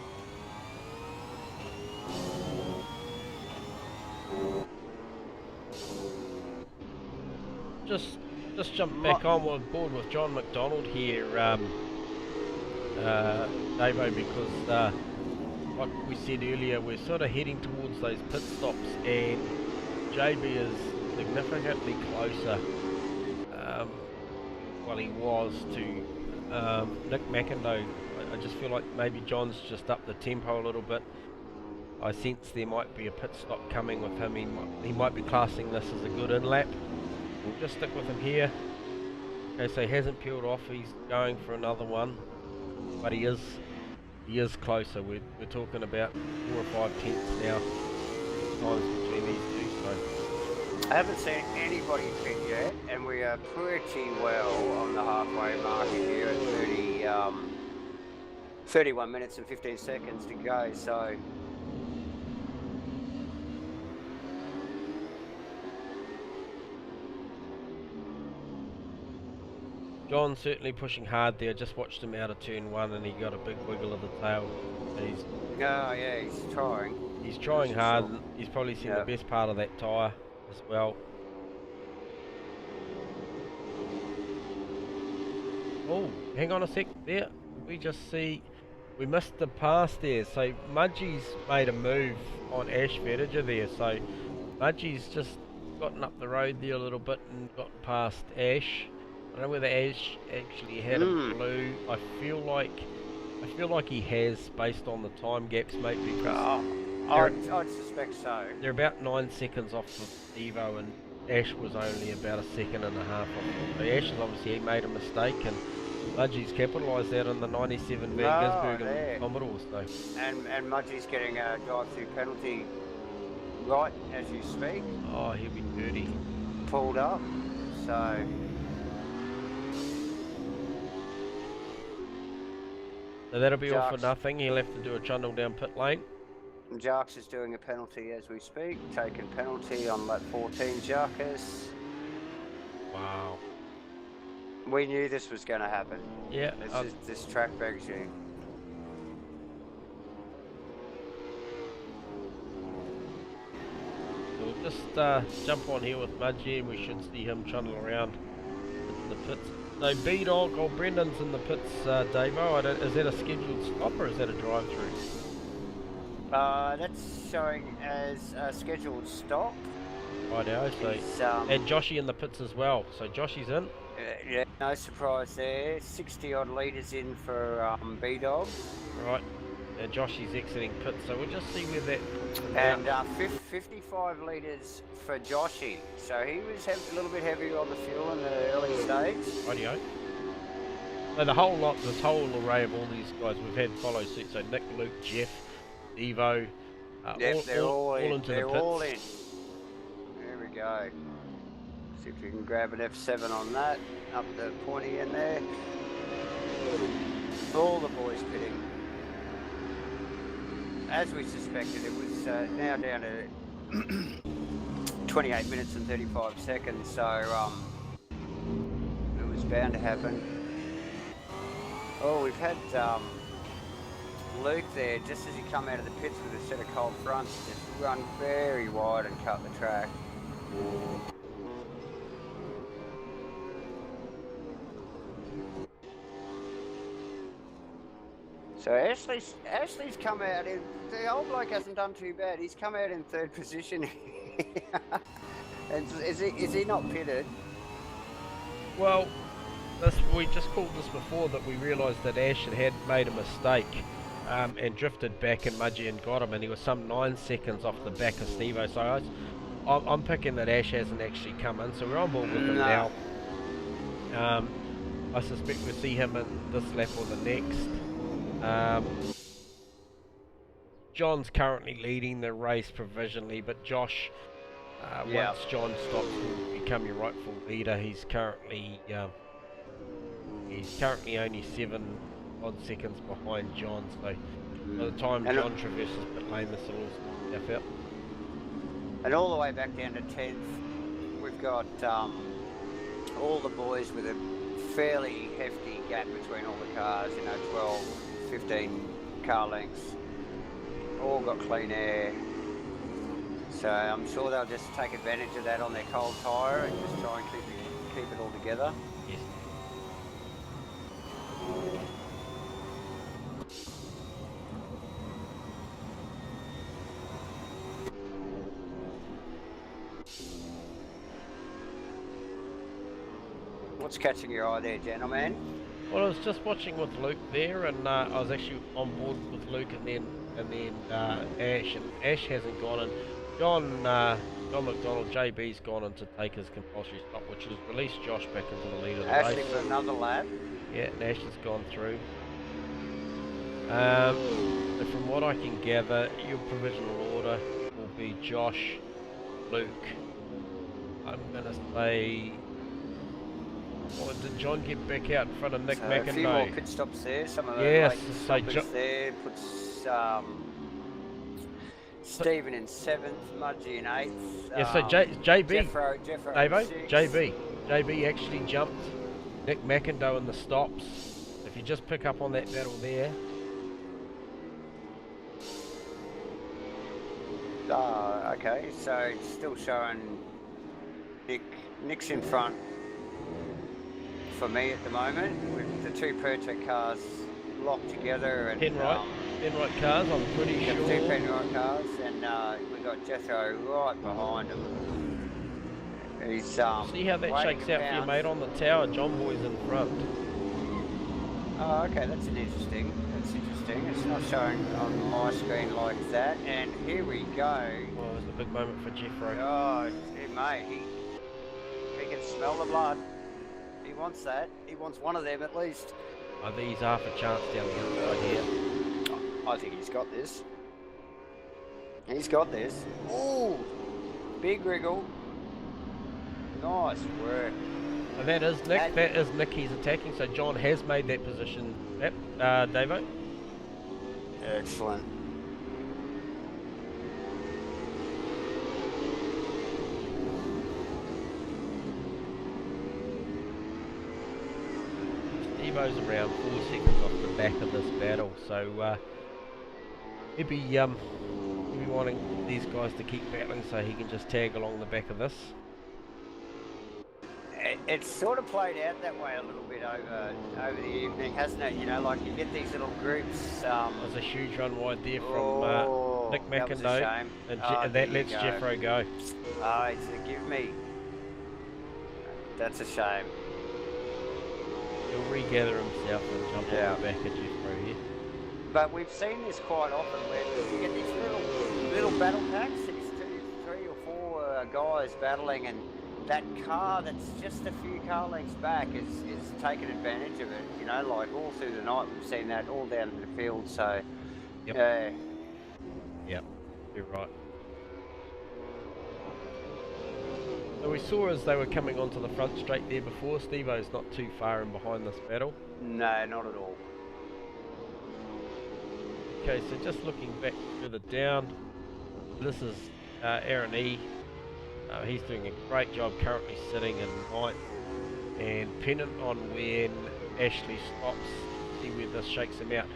S1: just jump back on board with John McDonald here, Davo, because like we said earlier, we're sort of heading towards those pit stops, and JB is significantly closer. Well, he was to Nick McIndoe. I just feel like maybe John's just upped the tempo a little bit. I sense there might be a pit stop coming with him. He might be classing this as a good in-lap. We'll just stick with him here. Okay, so he hasn't peeled off. He's going for another one, but he is closer. We're talking about 4 or 5 tenths now. Times between these two. So
S2: I haven't seen anybody pit yet, and we are pretty well on the halfway mark here at 31 minutes and 15 seconds to go. So.
S1: John's certainly pushing hard there. Just watched him out of turn 1 and he got a big wiggle of the tail.
S2: Oh yeah, he's trying.
S1: He's trying hard. And he's probably seen the best part of that tyre as well. Oh, hang on a sec there. We just see we missed the pass there. So Mudgie's made a move on Ash Vettager there. So Mudgie's just gotten up the road there a little bit and got past Ash. I don't know whether Ash actually had a blue. I feel like he has, based on the time gaps, mate. Because
S2: I'd suspect so.
S1: They're about 9 seconds off of Evo, and Ash was only about 1.5 seconds off. So Ash has obviously made a mistake, and Mudgie's capitalised that on the 97 Van Gisbergen Commodore. So.
S2: And Mudgie's getting a drive-through penalty right as you speak.
S1: Oh, he'll be dirty.
S2: Pulled up, so.
S1: So that'll be all for nothing. He'll have to do a trundle down pit lane.
S2: Jarks is doing a penalty as we speak, taking penalty on lap 14, Jarkus.
S1: Wow.
S2: We knew this was going to happen.
S1: Yeah.
S2: This track begs you.
S1: So we'll just jump on here with Mudgie and we should see him trundle around in the pits. So B-Dog, or Brendan's in the pits, Davo. Is that a scheduled stop or is that a drive-through?
S2: That's showing as a scheduled stop.
S1: Righto, so and Joshy in the pits as well. So Joshy's in.
S2: Yeah, no surprise there. 60 odd litres in for B-Dog.
S1: Right, and Joshy's exiting pits. So we'll just see where that.
S2: And 55 litres for Joshy. So he was a little bit heavier on the fuel in the early stage.
S1: Rightio. So the whole lot, this whole array of all these guys we've had follow suit. So Nick, Luke, Jeff, Evo.
S2: Yep, they're all in.
S1: They're
S2: all in. There we go. See if you can grab an F7 on that. Up the pointy end there. All the boys pitting. As we suspected, it was now down to 28 minutes and 35 seconds, so it was bound to happen. Oh, we've had Luke there, just as he come out of the pits with a set of cold fronts, just run very wide and cut the track. So Ashley's come out in, the old bloke hasn't done too bad. He's come out in 3rd position. And is he not pitted?
S1: Well, we just called this before that we realised that Ash had made a mistake and drifted back, and Mudgee and got him, and he was some 9 seconds off the back of Stevo. So I'm picking that Ash hasn't actually come in, so we're on board with him now. I suspect we'll see him in this lap or the next. John's currently leading the race provisionally, but Josh, once John stops, will become your rightful leader. He's currently only 7 odd seconds behind John, so by the time John traverses pit lane, this will all step out.
S2: And all the way back down to 10th, we've got all the boys with a fairly hefty gap between all the cars, 12, 15 car lengths. All got clean air. So I'm sure they'll just take advantage of that on their cold tyre and just try and keep it all together.
S1: Yes.
S2: What's catching your eye there, gentlemen?
S1: Well, I was just watching with Luke there, and I was actually on board with Luke, and then Ash, and Ash hasn't gone, and John McDonald JB's gone in to take his compulsory stop, which has released Josh back into the lead of the
S2: Ashley
S1: race.
S2: for another lap.
S1: Yeah, and Ash has gone through. So from what I can gather, your provisional order will be Josh, Luke. I'm gonna say. Or did John get back out in front of Nick McIntyre?
S2: A few more pit stops there. Some of the
S1: yes,
S2: late stoppers there. Puts Stephen in 7th, Mudgee in 8th.
S1: Yeah, so JB,
S2: Jeffro
S1: Davo, JB actually jumped Nick McIntyre in the stops. If you just pick up on that battle there.
S2: Okay, so it's still showing Nick's in front for me at the moment, with the 2 Pertec cars locked together. And
S1: Penrite cars, I'm pretty sure.
S2: 2 Penrite cars, and we've got Jethro right behind him. He's
S1: See how that shakes out for your mate on the tower. John Boy's in front.
S2: Oh, okay, that's interesting. It's not showing on my screen like that. And here we go.
S1: Oh, it's a big moment for Jeffro.
S2: Oh, mate, he can smell the blood. He wants that. He wants one of them at least.
S1: I think he's half a chance down the inside here.
S2: I think he's got this. Ooh, big wriggle. Nice work.
S1: And that is Nick. That is Nick he's attacking. So John has made that position. Yep, Davo.
S2: Excellent.
S1: Stevo's around 4 seconds off the back of this battle, so he'd be wanting these guys to keep battling so he can just tag along the back of this.
S2: It's sort of played out that way a little bit over the evening, hasn't it? You know, like you get these little groups.
S1: There's a huge run wide there from Nick McIntyre, and that lets Jeffro go.
S2: Give me. That's a shame.
S1: He'll regather himself and jump on the back of Jeffro here.
S2: But we've seen this quite often where you get these little battle packs, these 2, 3 or 4 guys battling, and that car that's just a few car lengths back is taking advantage of it. You know, like all through the night we've seen that all down in the field. So,
S1: yep, you're right. So we saw as they were coming onto the front straight there before. Stevo's not too far in behind this battle.
S2: No, not at all.
S1: Okay, so just looking back further down, this is Aaron E. He's doing a great job, currently sitting in 9th, and pennant on when Ashley stops. See where this shakes him out.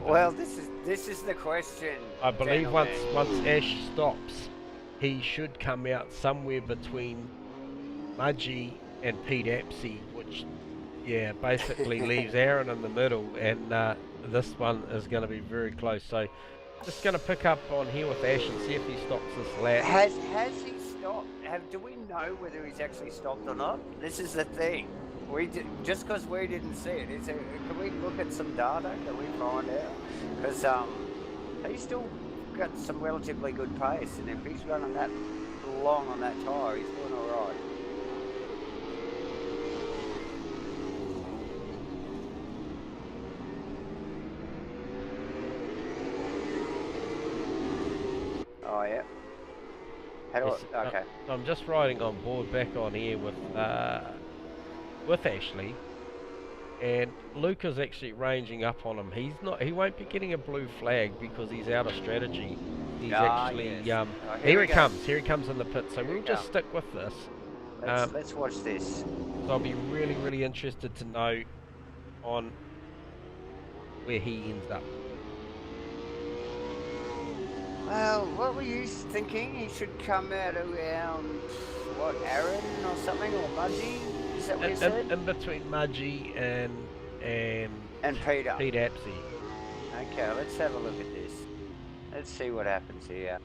S2: Well, this is the question.
S1: I believe once Ash stops, he should come out somewhere between Mudgee and Pete Apsey, which basically leaves Aaron in the middle, and this one is going to be very close. So just going to pick up on here with Ash and see if he stops this lap.
S2: Has he stopped? Do we know whether he's actually stopped or not? This is the thing. Just because we didn't see it, can we look at some data? Can we find out? Because he's still got some relatively good pace, and if he's running that long on that tyre, he's doing all right. Oh yeah. Okay.
S1: I'm just riding on board back on here with Ashley, and Luke is actually ranging up on him. He won't be getting a blue flag because he's out of strategy. He's actually
S2: yes.
S1: Here he comes in the pit. So we'll just stick with this.
S2: Let's watch this.
S1: So I'll be really, really interested to know on where he ends up.
S2: Well, what were you thinking? He should come out around, Aaron or something, or Mudgee? Is that what you said?
S1: in between Mudgy and
S2: Peter.
S1: Pete Apsey.
S2: Okay, let's have a look at this. Let's see what happens here.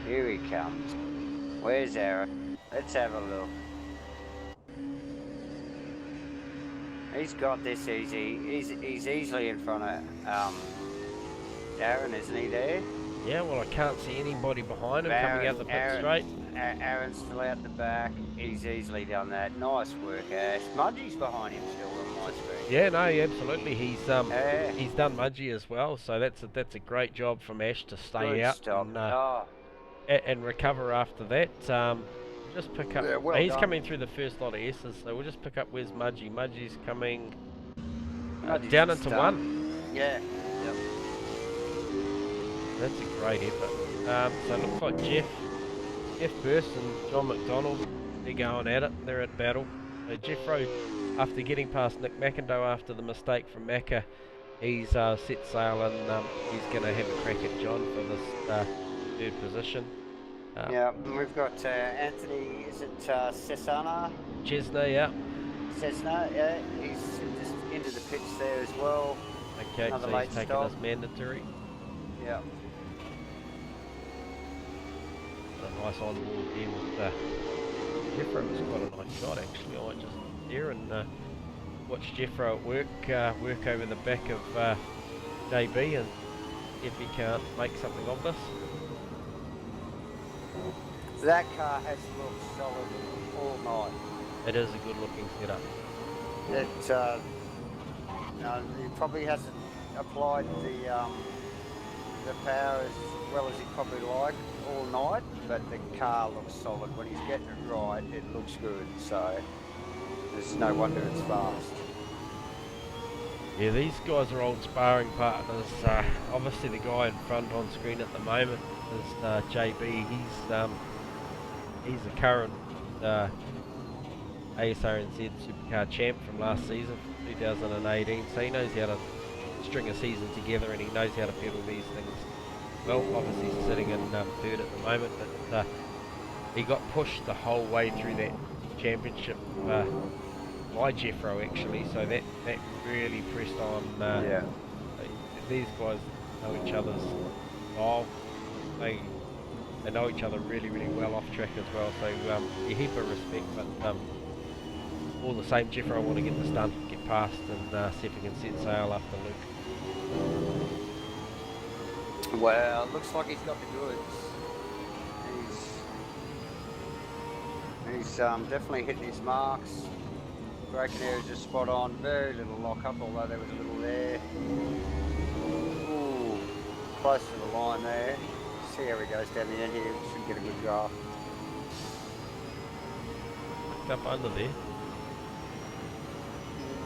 S2: Here he comes. Where's Aaron? Let's have a look. He's got this easy. He's easily in front of Aaron, isn't he there?
S1: Yeah, well, I can't see anybody behind him coming out the pit straight.
S2: Aaron's still out the back. He's easily done that. Nice work, Ash. Mudgy's behind him still on my screen.
S1: Yeah, no, absolutely. He's done Mudgy as well, so that's a great job from Ash to stay
S2: Good
S1: out
S2: stop.
S1: and recover after that. Just pick up.
S2: Yeah, well
S1: he's
S2: done.
S1: coming through the first lot of S's, so we'll just pick up. Where's Mudgy? Mudgy's coming
S2: Mudgy's
S1: down into
S2: done.
S1: one.
S2: Yeah. Yep.
S1: That's a great effort. So it looks like Jeff Burst and John McDonald, they're going at it. They're at battle. So Jeffro, after getting past Nick McIndoe after the mistake from Macca, he's set sail and he's going to have a crack at John for this third position.
S2: Yeah, and we've got Anthony, is it Cesana?
S1: Chesney, yeah.
S2: Cessna, yeah, he's just into the pitch there as well.
S1: Okay,
S2: Another
S1: so
S2: late
S1: he's taking
S2: stop.
S1: us mandatory.
S2: Yeah.
S1: A nice on board there with Jeffro. Was quite a nice shot actually. I went just there and watch Jeffro at work over the back of JB and if he can't make something of this.
S2: That car has looked solid all night.
S1: It is a good looking setup.
S2: He probably hasn't applied the power as well as he'd probably like all night, but the car looks solid. When he's getting it right, it looks good, so there's no wonder it's fast.
S1: Yeah, these guys are old sparring partners. Obviously the guy in front on screen at the moment is JB. He's the current ASRNZ Supercar champ from last season, 2018, so he knows how to string a season together and he knows how to pedal these things well. Obviously he's sitting in third at the moment, but he got pushed the whole way through that championship by Jeffro actually, so that really pressed on.
S2: Yeah.
S1: These guys know each other's style. They know each other really, really well off track as well, so a heap of respect, but all the same, Jeffro want to get this done, get past and see if he can set sail after Luke.
S2: Well, looks like he's got the goods. He's definitely hitting his marks. Braking area just spot on, very little lock up, although there was a little there. Ooh, close to the line there. See how he goes down the end here, should get a good draft.
S1: Up under there.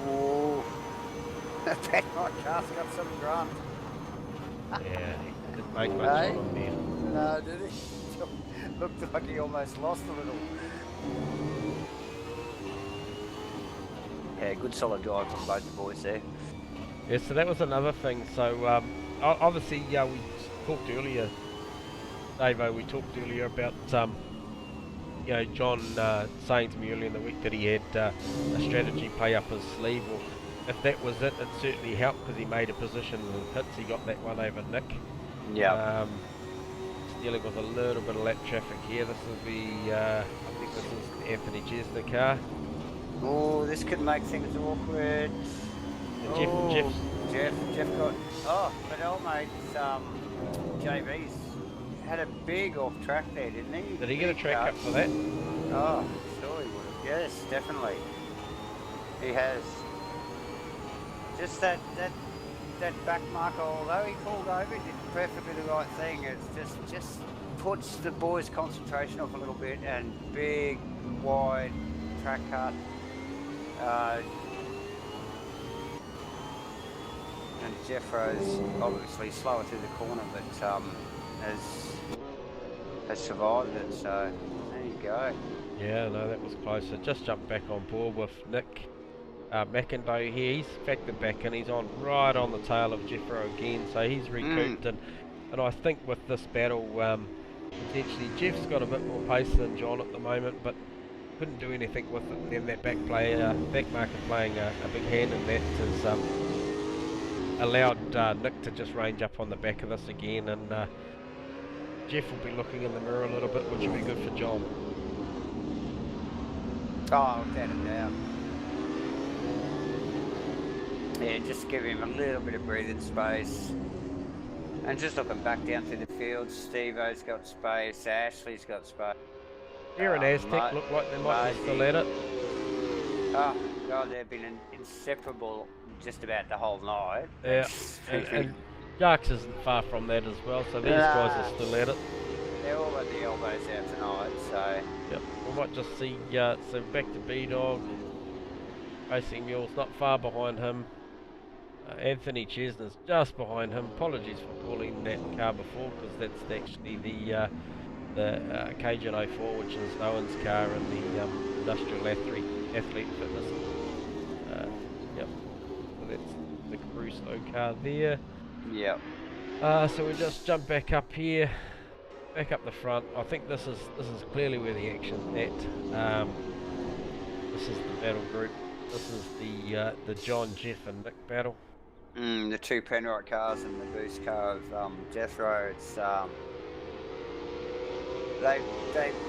S2: Ooh, that backlight car's got some grunt.
S1: Yeah, he didn't make much
S2: Hey?
S1: on there.
S2: No, did he? Looked like he almost lost a little. Yeah, good solid drive from both the boys there.
S1: Yeah, so that was another thing. So obviously, we talked earlier, Davo, we talked earlier about John saying to me earlier in the week that he had a strategy play up his sleeve. Well, if that was it, it certainly helped because he made a position in the pits. He got that one over Nick.
S2: Yeah.
S1: Dealing with a little bit of lap traffic here. This will be, I think this is Anthony Chesney car.
S2: Oh, this could make things awkward. Jeff got. Oh, but old mate, JB's had a big off track there, didn't he?
S1: Did he get a track up for that?
S2: Oh, sure he would have. Yes, definitely. He has. Just that back marker, although he pulled over, did perfectly the right thing. It's just puts the boys' concentration off a little bit, and big, wide track cut. And Jeffro's obviously slower through the corner, but has survived it. So there you go.
S1: Yeah, no, that was close. So just jumped back on board with Nick McIndoe here. He's factored back in. He's on on the tail of Jeffro again, so he's recouped. And I think with this battle, potentially. Jeff's got a bit more pace than John at the moment, but couldn't do anything with it. Then that back marker playing a big hand in that has allowed Nick to just range up on the back of this again, and Jeff will be looking in the mirror a little bit, which will be good for John.
S2: Oh, without a doubt. Yeah, just give him a little bit of breathing space. And just looking back down through the field, Steve-O's got space, Ashley's got space.
S1: Here and Aztec look like they might be still at it.
S2: Oh, God, they've been inseparable just about the whole night.
S1: Yeah, and Jarks isn't far from that as well, so these guys are still at it.
S2: They're all at the elbows out tonight, so...
S1: Yep, we might just see, so back to B-Dog. Racing Mule's not far behind him. Anthony Chesner's just behind him. Apologies for calling that car before, because that's actually the Cajun 04, which is Owen's car in the Industrial Athlete Fitness. Yep, so that's the Caruso car there.
S2: Yep.
S1: So we just jump back up here, back up the front. I think this is clearly where the action's at. This is the battle group. This is the John, Jeff, and Nick battle.
S2: The two Penrite cars and the boost car of Jethro. It's they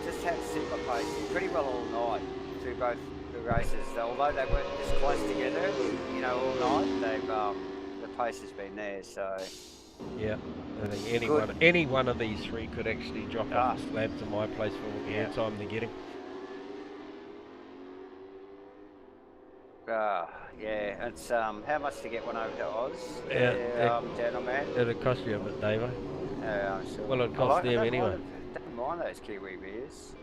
S2: just had super pace pretty well all night through both the races. Although they weren't this close together, you know, all night, they've the pace has been there. So
S1: yeah, I think any one of these three could actually drop off the slab to my place for all the airtime they're getting.
S2: Yeah, it's how much to get one over to Oz? Gentleman.
S1: It'd cost you a bit, Davo.
S2: Yeah, I'm sure.
S1: Well, it'd cost them anyway.
S2: Don't mind those Kiwi beers.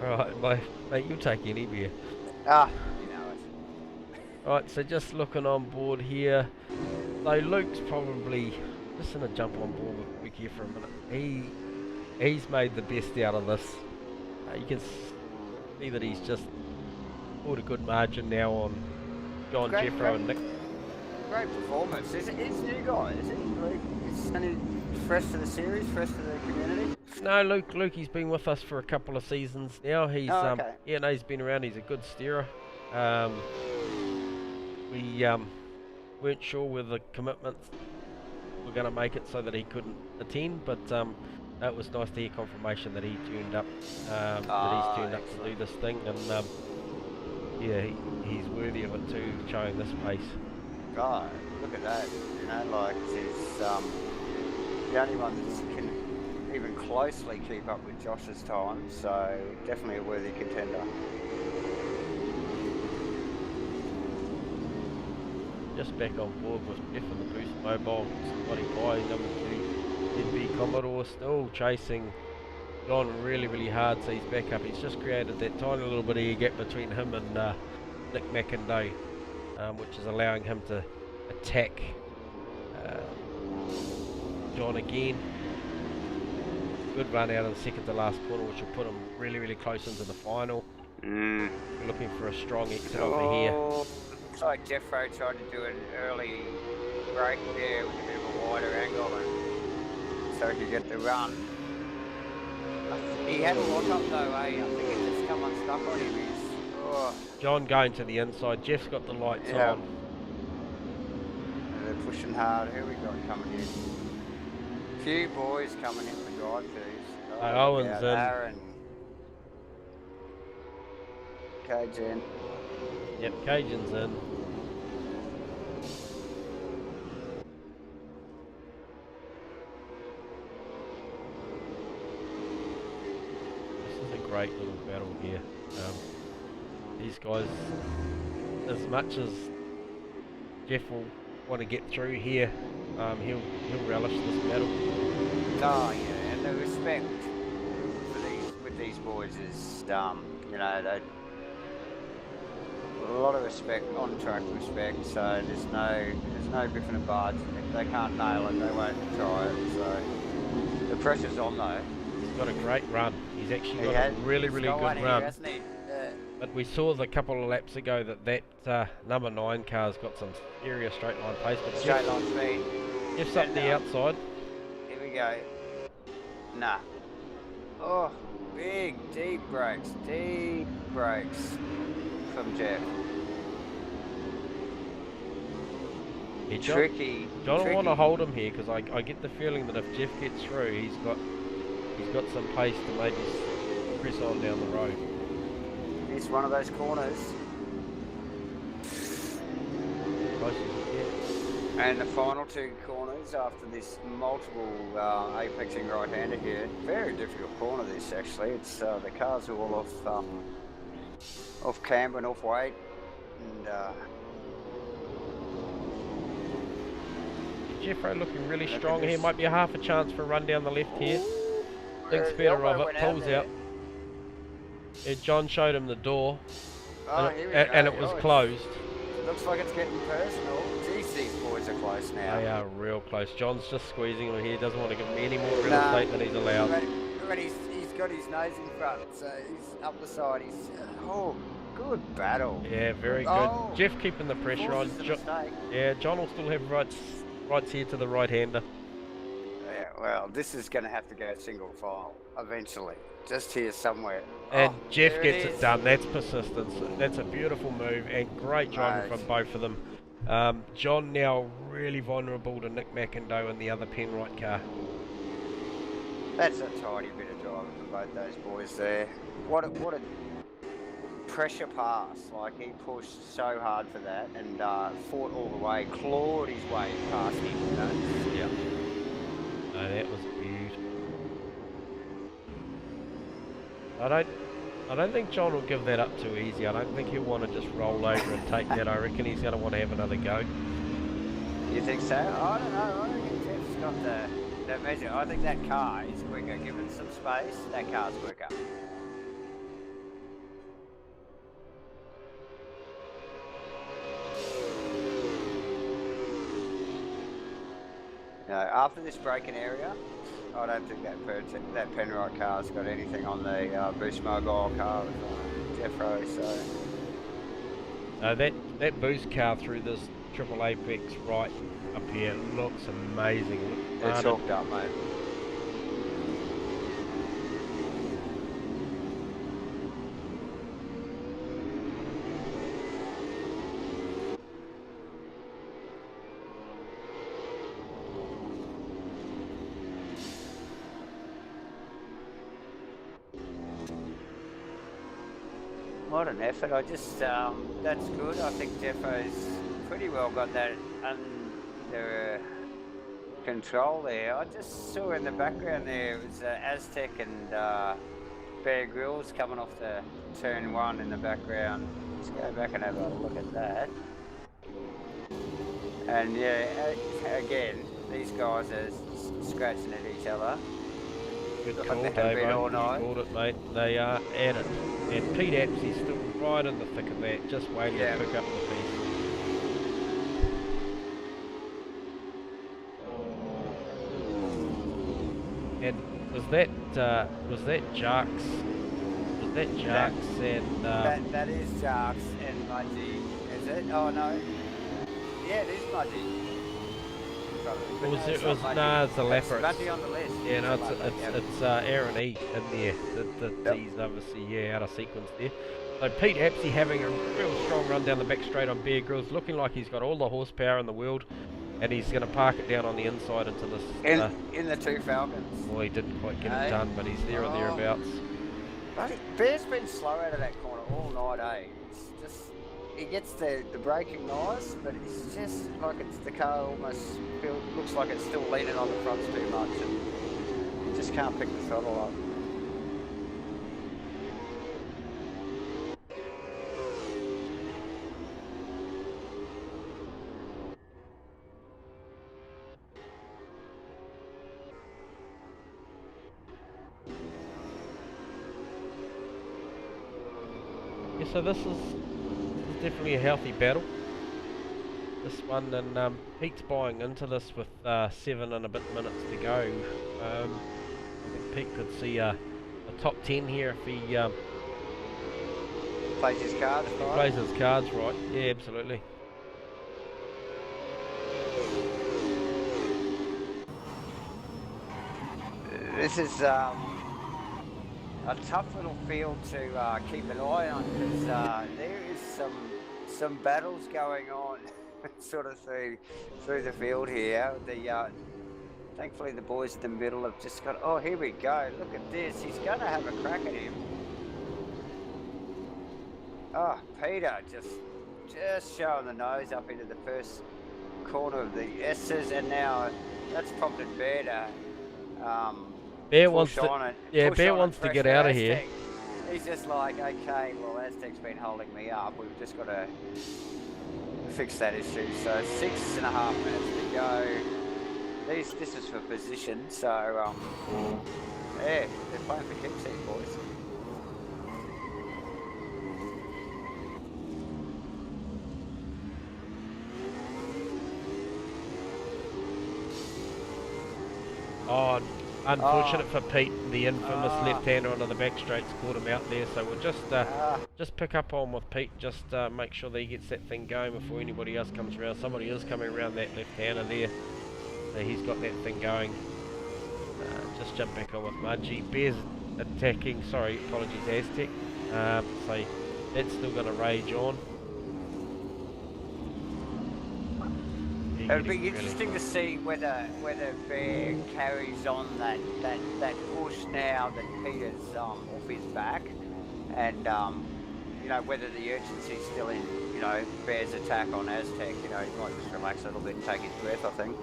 S1: Alright, mate, you'll take any beer.
S2: You know it.
S1: Alright, so just looking on board here. So Luke's probably just gonna jump on board with Luke here for a minute. He's made the best out of this. You can see that he's just pulled a good margin now on John, Jeffro, and Nick.
S2: Great performance. He's a new guy, is he? He's only fresh to the series, fresh to the community?
S1: No, Luke, he's been with us for a couple of seasons now. He's he's been around. He's a good steerer. We weren't sure whether the commitments were going to make it so that he couldn't attend, but it was nice to hear confirmation that he turned up. That he's turned up to do this thing, and yeah, he's worthy of it too, showing this pace.
S2: God, look at that. You know, like he's the only one that can even closely keep up with Josh's time, so definitely a worthy contender.
S1: Just back on board with Jeff and the Boost Mobile, Scotty Pye, number 2, NB Commodore, still chasing John really hard, so he's back up. He's just created that tiny little bit of a gap between him and Nick McIndoe, which is allowing him to attack John again. Good run out of the second to last corner, which will put him really close into the final. We're looking for a strong exit over here.
S2: Looks like Jeffro tried to do an early break there with a bit of a wider angle, and so he could get the run. He had a lock up though, I think it just come unstuck on him.
S1: John going to the inside. Jeff's got the lights on.
S2: And they're pushing hard. Who we got coming in? Few boys coming in for drive-throughs.
S1: Owen's in.
S2: Aaron. Cajun.
S1: Yep, Cajun's in. This is a great little battle here. These guys, as much as Jeff will want to get through here, he'll relish this battle.
S2: Oh yeah, and the respect with these boys is, you know, a lot of respect, on-track respect. So there's no biffing and barge. If they can't nail it, they won't try it. So the pressure's on though.
S1: He's got a great run. He's actually got a really good run.
S2: Here, hasn't he?
S1: But we saw a couple of laps ago that number 9 car's got some serious straight line pace. But
S2: straight line speed.
S1: Jeff's up the outside.
S2: Here we we go. Nah. Oh, big, deep brakes from Jeff.
S1: Yeah,
S2: Tricky.
S1: John will want to hold him here because I get the feeling that if Jeff gets through, he's got some pace to maybe press on down the road.
S2: It's one of those corners.
S1: Close as it gets.
S2: And the final two corners after this multiple apexing right-hander here. Very difficult corner this actually. It's the cars are all off camber and off weight, and
S1: Jeffro looking really strong here. Might be a half a chance for a run down the left here. Thinks better of it. Pulls out. Yeah, John showed him the door, and it was closed.
S2: Looks like it's getting personal. Geez, these boys are close now.
S1: They are real close. John's just squeezing him here. Doesn't want to give him any more real estate than he's allowed.
S2: But he's got his nose in front, so he's up the side. He's good battle.
S1: Yeah, very good. Jeff keeping the pressure on. Yeah, John will still have rights here to the right-hander.
S2: Yeah, well, this is going to have to go single file eventually. Just here somewhere.
S1: And Jeff gets it done. That's persistence. That's a beautiful move and great driving from both of them. John now really vulnerable to Nick McIndoe and the other Penrite car.
S2: That's a tiny bit of driving for both those boys there. What a pressure pass. Like, he pushed so hard for that and fought all the way, clawed his way past him. You know?
S1: Yeah. No, that was beautiful. I don't think John will give that up too easy. I don't think he'll want to just roll over and take that. I reckon he's going to want to have another go.
S2: You think so? I don't know. I think Jeff's got the measure. I think that car is quicker. Given some space, that car's quicker. No, after this braking area, I don't think that Penrite car's got anything on the Boost Mobile car with Jeffro, so...
S1: that Boost car through this triple apex right up here looks amazing.
S2: It's hooked up, mate. What an effort. I just, that's good. I think Jeffo's pretty well got that under control there. I just saw in the background there, it was Aztec and Bear Grylls coming off the turn one in the background. Let's go back and have a look at that. And yeah, again, these guys are scratching at each other.
S1: Good call, Dave. You called it, mate. They are at it. And Pete Apsey's still right in the thick of that, just waiting to pick up the piece. And was that Jarks? Was that Jarks and...
S2: That is Jarks and Mudgy, is it? Oh no. Yeah, it is Mudgy.
S1: It's the Lapper.
S2: It's Mudgy on the list.
S1: Yeah, no, it's Aaron E in there. He's obviously out of sequence there. So Pete Apsey having a real strong run down the back straight on Bear Grylls, looking like he's got all the horsepower in the world, and he's going to park it down on the inside into this.
S2: In the two Falcons.
S1: Well, he didn't quite get it done, but he's there or thereabouts.
S2: Bear's been slow out of that corner all night, It's just, he gets the braking nice, but it's just like the car almost looks like it's still leaning on the fronts too much, and you just can't pick the throttle up.
S1: Yeah, so this is definitely a healthy battle. This one, and Pete's buying into this with 7 and a bit minutes to go. I think Pete could see a top 10 here if he
S2: plays his cards right.
S1: Plays his cards right. Yeah, absolutely.
S2: This is a tough little field to keep an eye on because there is some battles going on sort of through the field here. Thankfully the boys in the middle have just got, oh, here we go, look at this, he's going to have a crack at him. Oh, Peter just showing the nose up into the first corner of the S's, and now that's prompted Bear to
S1: Bear wants to get out of here.
S2: He's just like, okay, well, Aztec's been holding me up. We've just got to fix that issue. So 6.5 minutes to go. This is for position. So yeah, they're playing for keeps, these boys.
S1: Oh, unfortunate for Pete, the infamous left-hander onto the back straights caught him out there. So we'll just pick up on with Pete, just make sure that he gets that thing going before anybody else comes around. Somebody is coming around that left-hander there. So he's got that thing going. Just jump back on with Mudgee. Bear's attacking, sorry, apologies, Aztec. So that's still going to rage on.
S2: It'll be interesting to see whether Bear carries on that push now that Peter's off his back, and you know, whether the urgency's still in, you know, Bear's attack on Aztec. You know, he might just relax a little bit and take his breath, I think.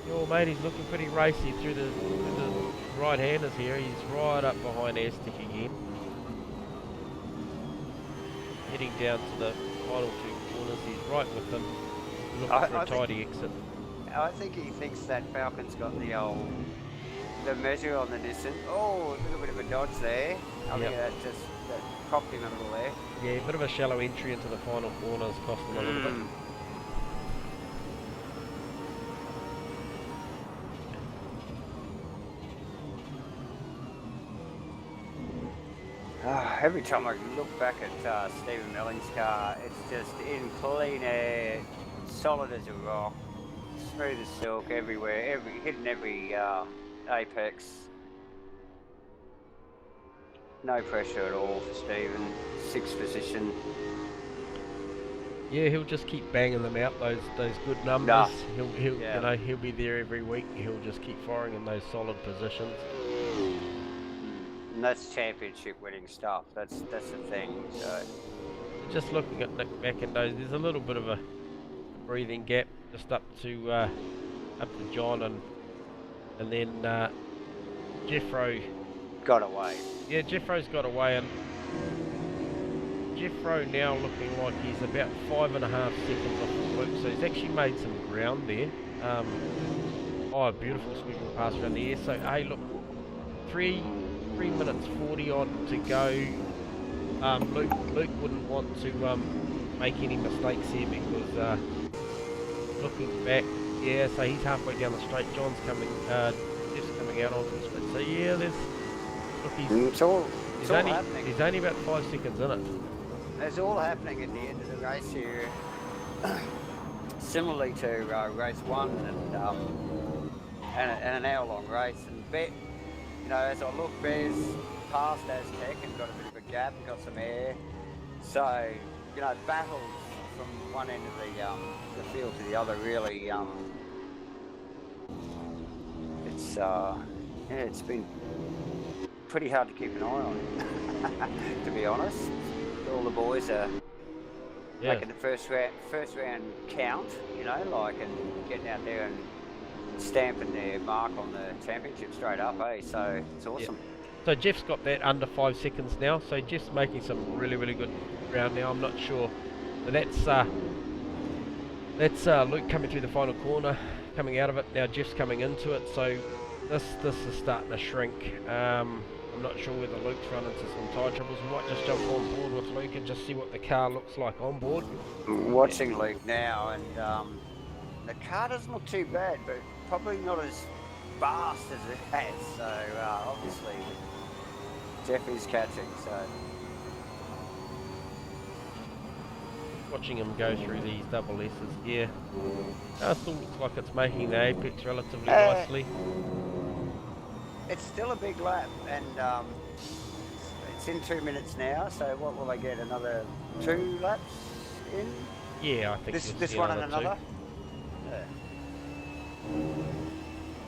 S1: Your mate, he's looking pretty racy through the right-handers here. He's right up behind Aztec again. Heading down to the final two corners, he's right with them, looking for a tidy exit.
S2: I think he thinks that Falcon's got the measure on the Nissan. Oh, a little bit of a dodge there. I think that propped him a little there.
S1: Yeah, a bit of a shallow entry into the final corners cost him a little bit.
S2: Every time I look back at Stephen Melling's car, it's just in clean air, solid as a rock, smooth as silk everywhere, hitting every apex. No pressure at all for Stephen. 6th position.
S1: Yeah, he'll just keep banging them out, those good numbers.
S2: Nah.
S1: He'll you know, he'll be there every week. He'll just keep firing in those solid positions.
S2: And that's championship winning stuff. That's the thing. So
S1: just looking at Nick McIndoe, there's a little bit of a breathing gap just up to John, and then Jeffro
S2: got away.
S1: Yeah, Jeffro's got away, and Jeffro now looking like he's about 5.5 seconds off the loop, so he's actually made some ground there. Oh, a beautiful sweeping pass around the air. So hey, look, 3 minutes 40 odd to go. Luke wouldn't want to make any mistakes here, because looking back, yeah, so he's halfway down the straight. John's coming, Jeff's coming out onto the straight. So yeah, there's, look, he's
S2: happening.
S1: He's only about 5 seconds in it.
S2: It's all happening at the end of the race here. Similarly to race 1 and an hour-long race. And you know, as I look, Bear's past Aztec and got a bit of a gap, got some air. So, you know, battles from one end of the field to the other, really. It's been pretty hard to keep an eye on, to be honest. All the boys are making the first round count, you know, like, and getting out there and stamping their mark on the championship straight up, eh? So it's awesome.
S1: Yeah. So Jeff's got that under 5 seconds now. So Jeff's making some really good ground now. I'm not sure, but that's Luke coming through the final corner, coming out of it. Now Jeff's coming into it. So this is starting to shrink. I'm not sure whether Luke's run into some tyre troubles. We might just jump on board with Luke and just see what the car looks like on board.
S2: Watching Luke now, and the car doesn't look too bad, but probably not as fast as it has. So obviously Jeff is catching. So
S1: watching him go through these double S's. Yeah, still looks like it's making the apex relatively nicely.
S2: It's still a big lap, and it's in 2 minutes now. So what will they get? Another 2 laps in?
S1: Yeah, I think
S2: this one and another.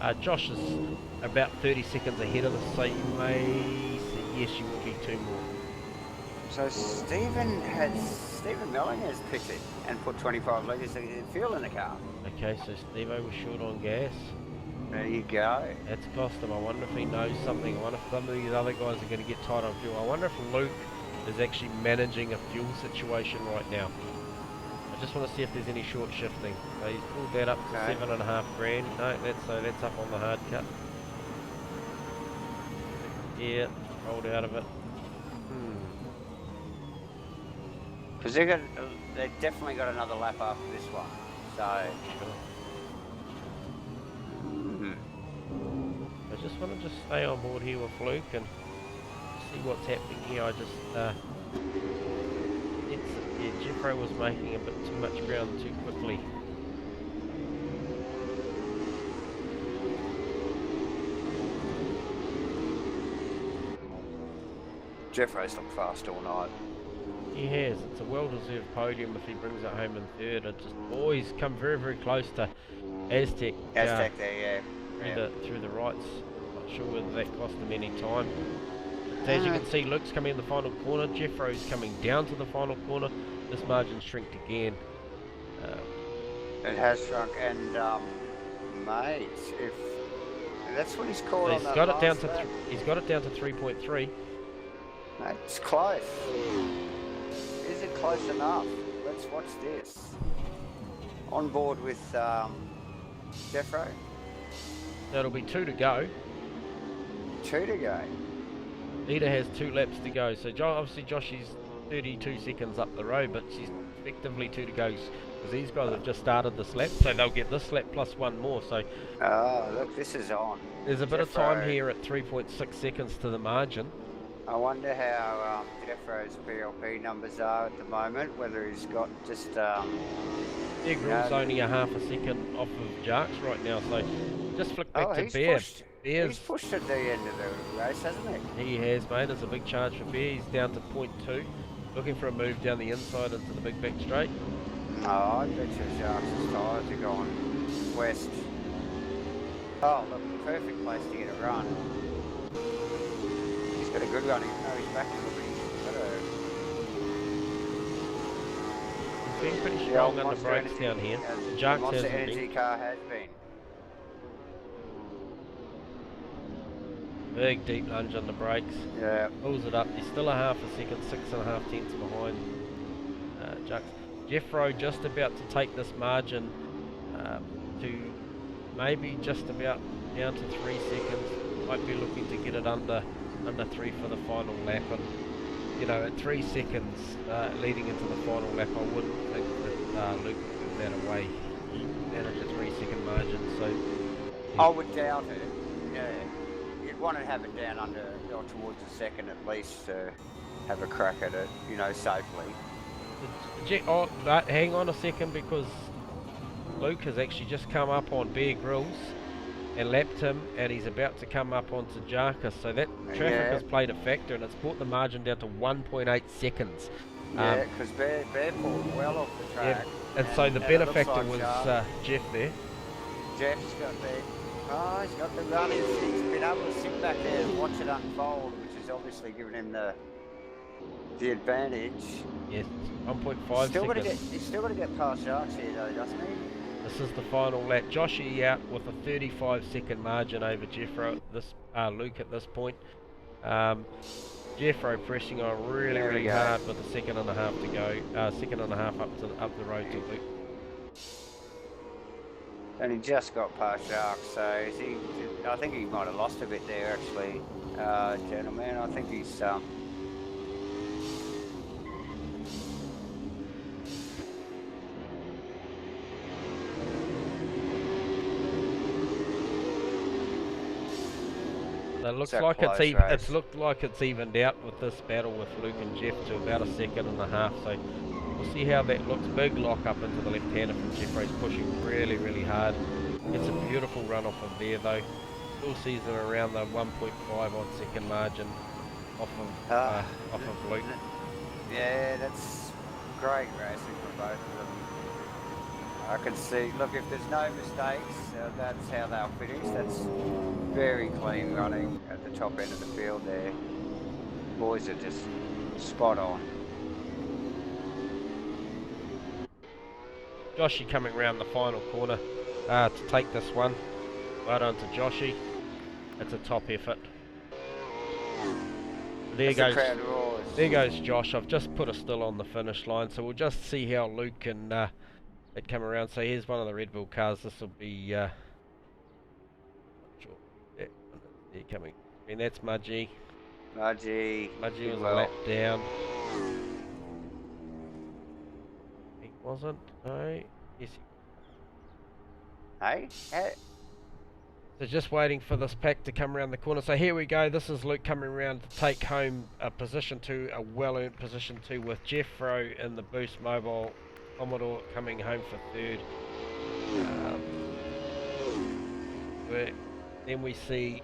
S2: Yeah.
S1: Josh is about 30 seconds ahead of us, so you may say yes, you will be 2 more.
S2: So Stephen Melling has picked it and put 25 litres of fuel in the car.
S1: Okay, so Steve-O was short on gas.
S2: There you go.
S1: That's cost him. I wonder if he knows something. I wonder if some of these other guys are going to get tight on fuel. I wonder if Luke is actually managing a fuel situation right now. I just want to see if there's any short shifting. So he's pulled that up to $7.5 grand. No, that's up on the hard cut. Yeah, rolled out of it.
S2: Because they've definitely got another lap after this one. So.
S1: I just want to stay on board here with Luke and see what's happening here. Jeffro was making a bit too much ground too quickly.
S2: Jeffro's looked fast all night.
S1: He has. It's a well-deserved podium if he brings it home in third. It just always come very, very close to Aztec.
S2: Aztec there, yeah.
S1: Through the rights. Not sure whether that cost him any time. But as you can see, Luke's coming in the final corner. Jeffro's coming down to the final corner. This margin shrinked again.
S2: It has shrunk, and mate, if that's what he's called on that last lap.
S1: He's got it down to 3.3.
S2: Mate, it's close. Is it close enough? Let's watch this. On board with Jeffro.
S1: That'll be 2 to go.
S2: 2 to go.
S1: Nita has 2 laps to go. So obviously Josh is 32 seconds up the road, but she's effectively 2 to go because these guys have just started this lap, so they'll get this lap plus 1 more. So
S2: look, this is on.
S1: There's a bit of time here at 3.6 seconds to the margin.
S2: I wonder how Jeffro's PLP numbers are at the moment, whether he's got just...
S1: Grill's only a half a second off of Jarks right now, so just flick back to Bear.
S2: He's pushed at the end of the race, hasn't he?
S1: He has, mate. There's a big charge for Bear. He's down to 0.2, looking for a move down the inside into the big back straight.
S2: Oh, I bet you Jarks' tyres are going west. Oh, look, perfect place to get a run. He's got a good run, even though he's back in the lead.
S1: He's been pretty strong on the brakes down here. Jarks
S2: Monster Energy car has been.
S1: Big deep lunge on the brakes.
S2: Yeah.
S1: Pulls it up. He's still a half a second, 6.5 tenths behind Jarks. Jeffro just about to take this margin to maybe just about down to 3 seconds. Might be looking to get it under 3 for the final lap. And you know, at 3 seconds leading into the final lap, I wouldn't think that Luke would give that away. He managed a 3 second margin, so yeah.
S2: I would doubt it. Yeah. You'd want to have it down under or towards the second at least to have a crack at it, you know, safely.
S1: But hang on a second, because Luke has actually just come up on Bear Grylls and lapped him, and he's about to come up onto Jarkas, so that traffic has played a factor, and it's brought the margin down to 1.8 seconds.
S2: Yeah, because Bear pulled well off the track.
S1: Yeah. And so the benefactor was Jeff there.
S2: Jeff's got he's got the run. He's been able to sit back there and watch it unfold, which has obviously given him the advantage.
S1: Yes, 1.5 seconds.
S2: He's still got to get past Sharks here though, doesn't he?
S1: This is the final lap. Joshy out with a 35 second margin over Jeffro, Luke at this point. Jeffro pressing on really hard with a second and a half to go. Second and a half up the road to Luke.
S2: And he just got past Sharks, so I think he might have lost a bit there actually, gentlemen. I think he's
S1: So it looks
S2: It's a
S1: like
S2: close
S1: it's
S2: race.
S1: looked like it's evened out with this battle with Luke and Jeff to about a second and a half. So we'll see how that looks. Big lock up into the left-hander from Jeffrey's pushing really, really hard. Gets a beautiful run off of there though. Still sees him around the 1.5 odd second margin off of Luke.
S2: Yeah, that's great racing for both of them. I can see, look, if there's no mistakes, that's how they'll finish. That's very clean running at the top end of the field there. Boys are just spot on.
S1: Joshy coming around the final corner to take this one. Well done to Joshy. It's a top effort. There goes Josh. I've just put a still on the finish line, so we'll just see how Luke and it come around. So here's one of the Red Bull cars. This will be not sure. Yeah, they're coming. I mean, that's Mudgy.
S2: Mudgy
S1: Was a lap down. He wasn't. No. Yes.
S2: Hey?
S1: So just waiting for this pack to come around the corner. So here we go. This is Luke coming around to take home a position 2, a well-earned position 2 with Jeffro in the Boost Mobile. Commodore coming home for 3rd. Then we see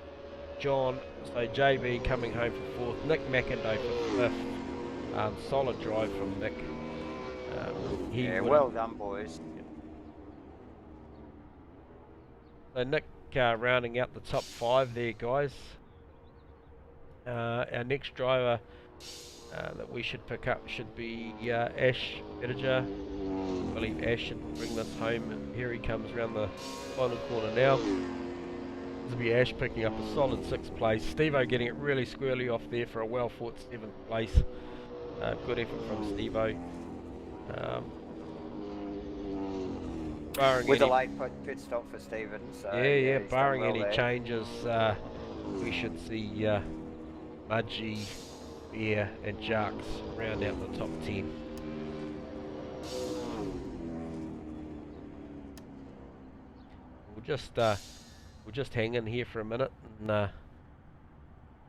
S1: John, so JB coming home for 4th. Nick McIndoe for 5th. Solid drive from Nick.
S2: Well done, boys.
S1: So Nick rounding out the top 5 there, guys. Our next driver that we should pick up should be Ash Ediger. I believe Ash should bring this home, and here he comes around the final corner now. This will be Ash picking up a solid 6th place. Steve-O getting it really squirrely off there for a well fought 7th place. Good effort from Steve-O.
S2: With a late pit stop for Stephen. So
S1: yeah, barring any changes, we should see Mudgy, Bear and Jarks round out the top 10. We'll just hang in here for a minute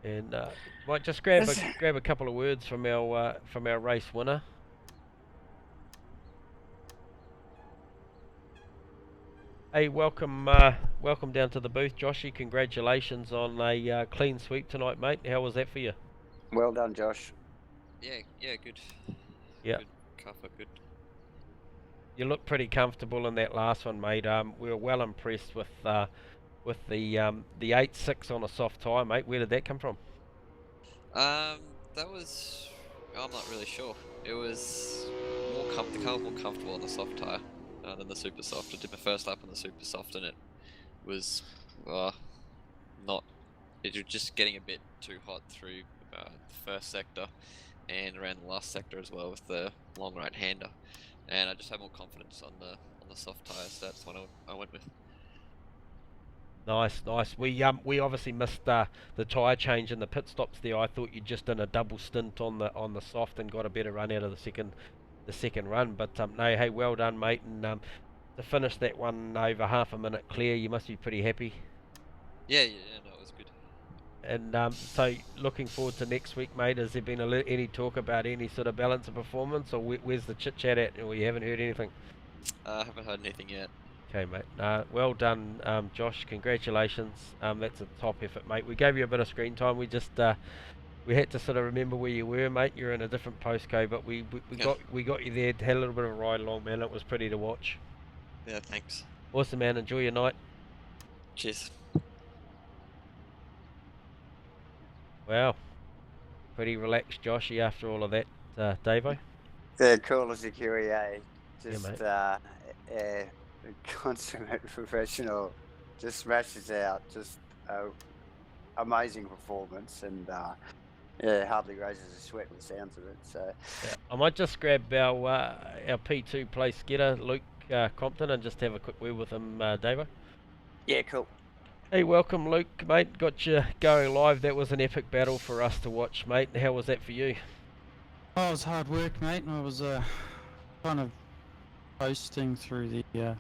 S1: and might just grab a couple of words from our race winner. Hey, welcome down to the booth, Joshy. Congratulations on a clean sweep tonight, mate. How was that for you?
S2: Well done, Josh.
S3: Yeah, good.
S1: Yeah.
S3: Good cover, good.
S1: You look pretty comfortable in that last one, mate. We were well impressed with the 8.6 on a soft tyre, mate. Where did that come from?
S3: That was, I'm not really sure. It was the car was more comfortable on the soft tyre than the super soft. I did my first lap on the super soft and it was it was just getting a bit too hot through the first sector and around the last sector as well with the long right hander. And I just had more confidence on the soft tyres. So that's what I went with.
S1: Nice. We obviously missed the tyre change in the pit stops there. I thought you'd just done a double stint on the soft and got a better run out of the second run. But no, hey, well done, mate. And to finish that one over half a minute clear, you must be pretty happy.
S3: Yeah, no, it was good.
S1: And so looking forward to next week, mate. Has there been any talk about any sort of balance of performance, or where's the chit chat at? Or you haven't heard anything?
S3: I haven't heard anything yet.
S1: Okay, mate. Well done, Josh. Congratulations. That's a top effort, mate. We gave you a bit of screen time. We just we had to sort of remember where you were, mate. You're in a different postcode, but we got you there. Had a little bit of a ride along, man. It was pretty to watch.
S3: Yeah, thanks.
S1: Awesome, man. Enjoy your night.
S3: Cheers.
S1: Wow. Pretty relaxed, Joshy, after all of that, Davo.
S2: The cool as a QEA. Just consummate professional. Just smashes out. Just amazing performance, and hardly raises a sweat with the sounds of it. So
S1: yeah. I might just grab our P2 place getter, Luke Compton, and just have a quick word with him, Davo.
S2: Yeah, cool.
S1: Hey, welcome, Luke, mate. Got you going live. That was an epic battle for us to watch, mate. How was that for you?
S4: Oh, it was hard work, mate. I was kind of posting through the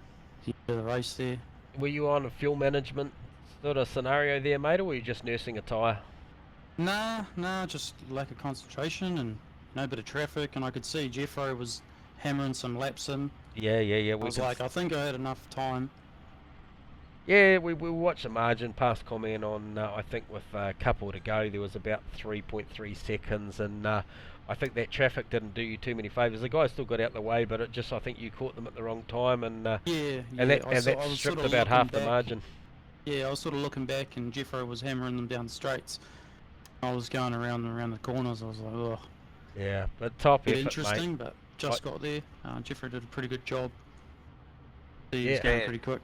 S4: race there.
S1: Were you on a fuel management sort of scenario there, mate, or were you just nursing a tyre?
S4: Nah, just lack of concentration and no bit of traffic, and I could see Jeffro was hammering some laps in.
S1: Yeah.
S4: I was like, I think I had enough time.
S1: Yeah, we watched the margin pass comment on, I think with a couple to go, there was about 3.3 seconds, and I think that traffic didn't do you too many favours. The guys still got out the way, but it just, I think you caught them at the wrong time, and
S4: Yeah,
S1: that
S4: I
S1: stripped
S4: sort of
S1: about
S4: looking
S1: half the
S4: back.
S1: margin.
S4: Yeah, I was sort of looking back, and Jeffro was hammering them down the straights. I was going around the corners. I was like, oh,
S1: Yeah, but top
S4: bit
S1: effort,
S4: interesting,
S1: mate.
S4: but just got there. Jeffro did a pretty good job. He was
S1: Yeah.
S4: going
S2: Yeah.
S4: pretty quick.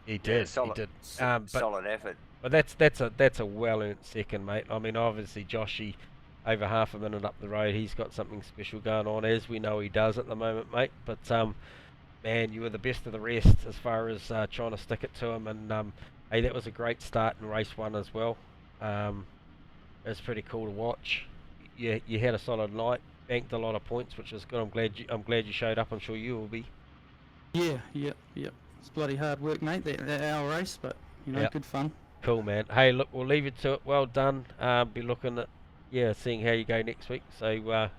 S1: He
S2: Yeah,
S1: did,
S2: solid,
S1: he did. But
S2: solid effort.
S1: that's a well-earned second, mate. I mean, obviously, Joshy, over half a minute up the road, he's got something special going on, as we know he does at the moment, mate. But man, you were the best of the rest as far as trying to stick it to him. And hey, that was a great start in race 1 as well. It was pretty cool to watch. You had a solid night, banked a lot of points, which is good. I'm glad you showed up. I'm sure you will be.
S4: Yeah. It's bloody hard work, mate. That hour race, but you know,
S1: Yep.
S4: good fun.
S1: Cool, man. Hey, look, we'll leave you to it. Well done. Be looking at seeing how you go next week. So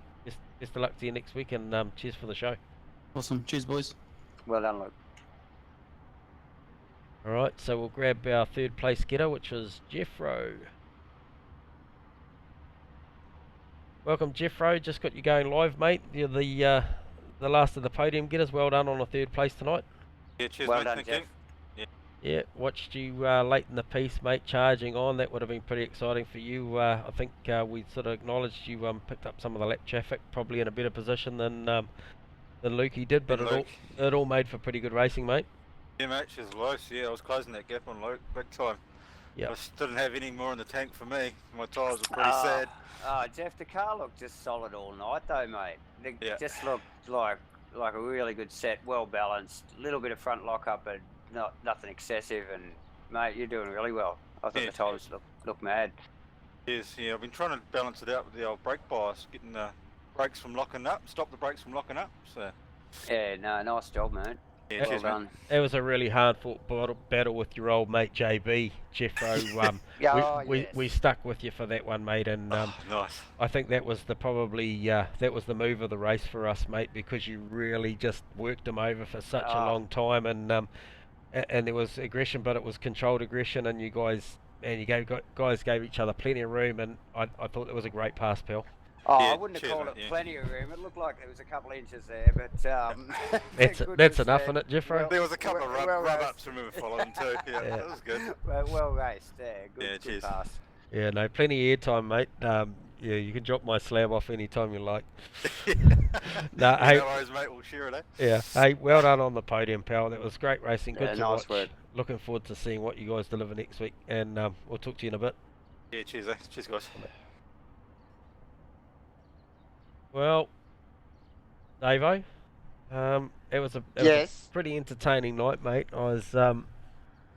S1: best of luck to you next week, and cheers for the show.
S4: Awesome. Cheers, boys.
S2: Well done, Luke.
S1: All right, so we'll grab our third place getter, which is Jeffro. Welcome, Jeffro. Just got you going live, mate. You're the last of the podium getters. Well done on a third place tonight.
S5: Yeah, cheers,
S2: Well
S5: mate.
S2: done,
S5: Thank
S2: Jeff.
S5: you.
S1: Yeah, watched you late in the piece, mate, charging on. That would have been pretty exciting for you. I think we sort of acknowledged you picked up some of the lap traffic, probably in a better position than Lukey did, but it all made for pretty good racing, mate.
S5: Yeah, mate, she's close. Yeah, I was closing that gap on Luke big time.
S1: Yep.
S5: I just didn't have any more in the tank for me. My tyres were pretty sad.
S2: Jeff, the car looked just solid all night, though, mate. It
S5: Yeah.
S2: just looked like a really good set, well balanced. A little bit of front lock up, but nothing excessive. And mate, you're doing really well. I thought
S5: Yeah.
S2: the tyres look mad.
S5: Yes, yeah, I've been trying to balance it out with the old brake bias, getting the brakes from locking up, stop the brakes from locking up. So
S2: Yeah, no, nice job, mate.
S5: yeah,
S2: Well
S5: cheers, mate.
S2: done.
S1: It was a really hard fought battle with your old mate JB, Jeffro.
S2: Yeah,
S1: we stuck with you for that one, mate, and
S5: Nice.
S1: I think that was that was the move of the race for us, mate, because you really just worked him over for such a long time, and there was aggression, but it was controlled aggression, and you guys gave each other plenty of room, and I thought it was a great pass, pal.
S2: Oh,
S5: Yeah,
S2: I wouldn't have
S5: cheers,
S2: called
S5: mate,
S2: it
S5: yeah.
S2: plenty of room. It looked like there was a couple of inches there, but
S1: That's enough, isn't it, Jeffro?
S5: There was a couple of rub
S2: raced.
S5: ups from him following too. Yeah,
S1: Yeah.
S5: that was good.
S2: Well raced. Yeah, good,
S5: Yeah,
S2: good
S5: cheers.
S2: pass.
S1: Yeah, no, plenty of airtime, mate. Yeah, you can drop my slab off any time you like. No, hey,
S5: No worries, mate. We'll share it, eh?
S1: yeah, hey, well done on the podium, pal. That was great racing. Good
S2: Yeah,
S1: to
S2: nice
S1: watch.
S2: work.
S1: Looking forward to seeing what you guys deliver next week, and we'll talk to you in a bit.
S5: Yeah, cheers, eh? Cheers, guys.
S1: Well, Davo, it was a
S2: Yes.
S1: pretty entertaining night, mate. I was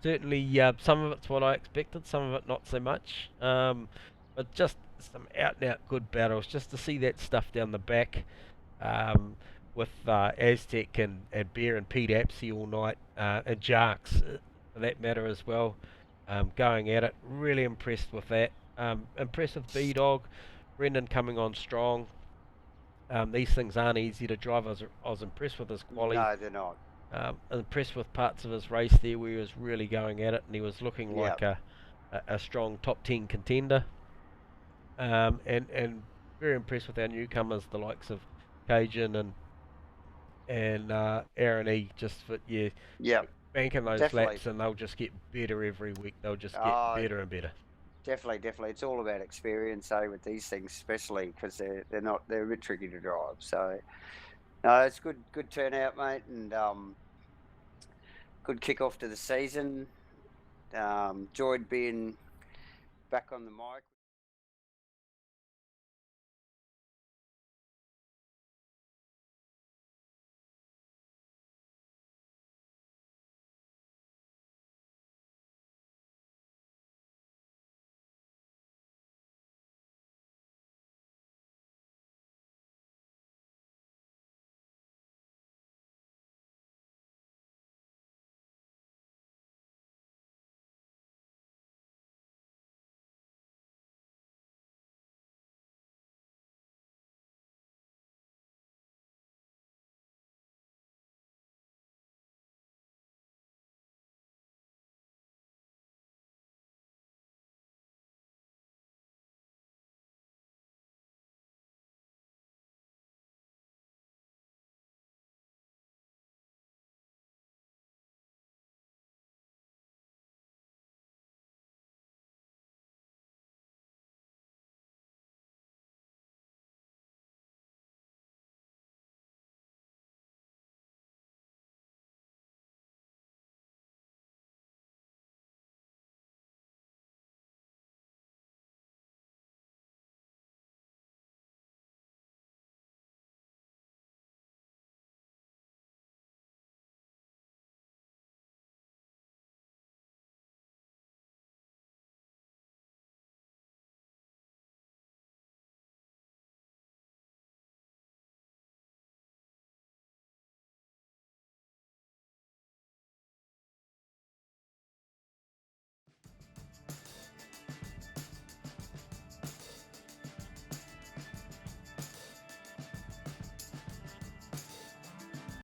S1: certainly some of it's what I expected, some of it not so much. But just some out and out good battles. Just to see that stuff down the back, with Aztec and Bear and Pete Apsey all night, and Jarks for that matter as well, going at it. Really impressed with that. Impressed with B-Dog, Brendan coming on strong. These things aren't easy to drive. I was impressed with his quality.
S2: No, they're not.
S1: Impressed with parts of his race there where he was really going at it, and he was looking like a strong top 10 contender. And very impressed with our newcomers, the likes of Cajun and Aaron E. Just for banking those
S2: Definitely.
S1: laps, and they'll just get better every week. They'll just get better and better.
S2: Definitely. It's all about experience, with these things, especially because they're a bit tricky to drive. So, no, it's good turnout, mate, and good kick off to the season. Enjoyed being back on the mic.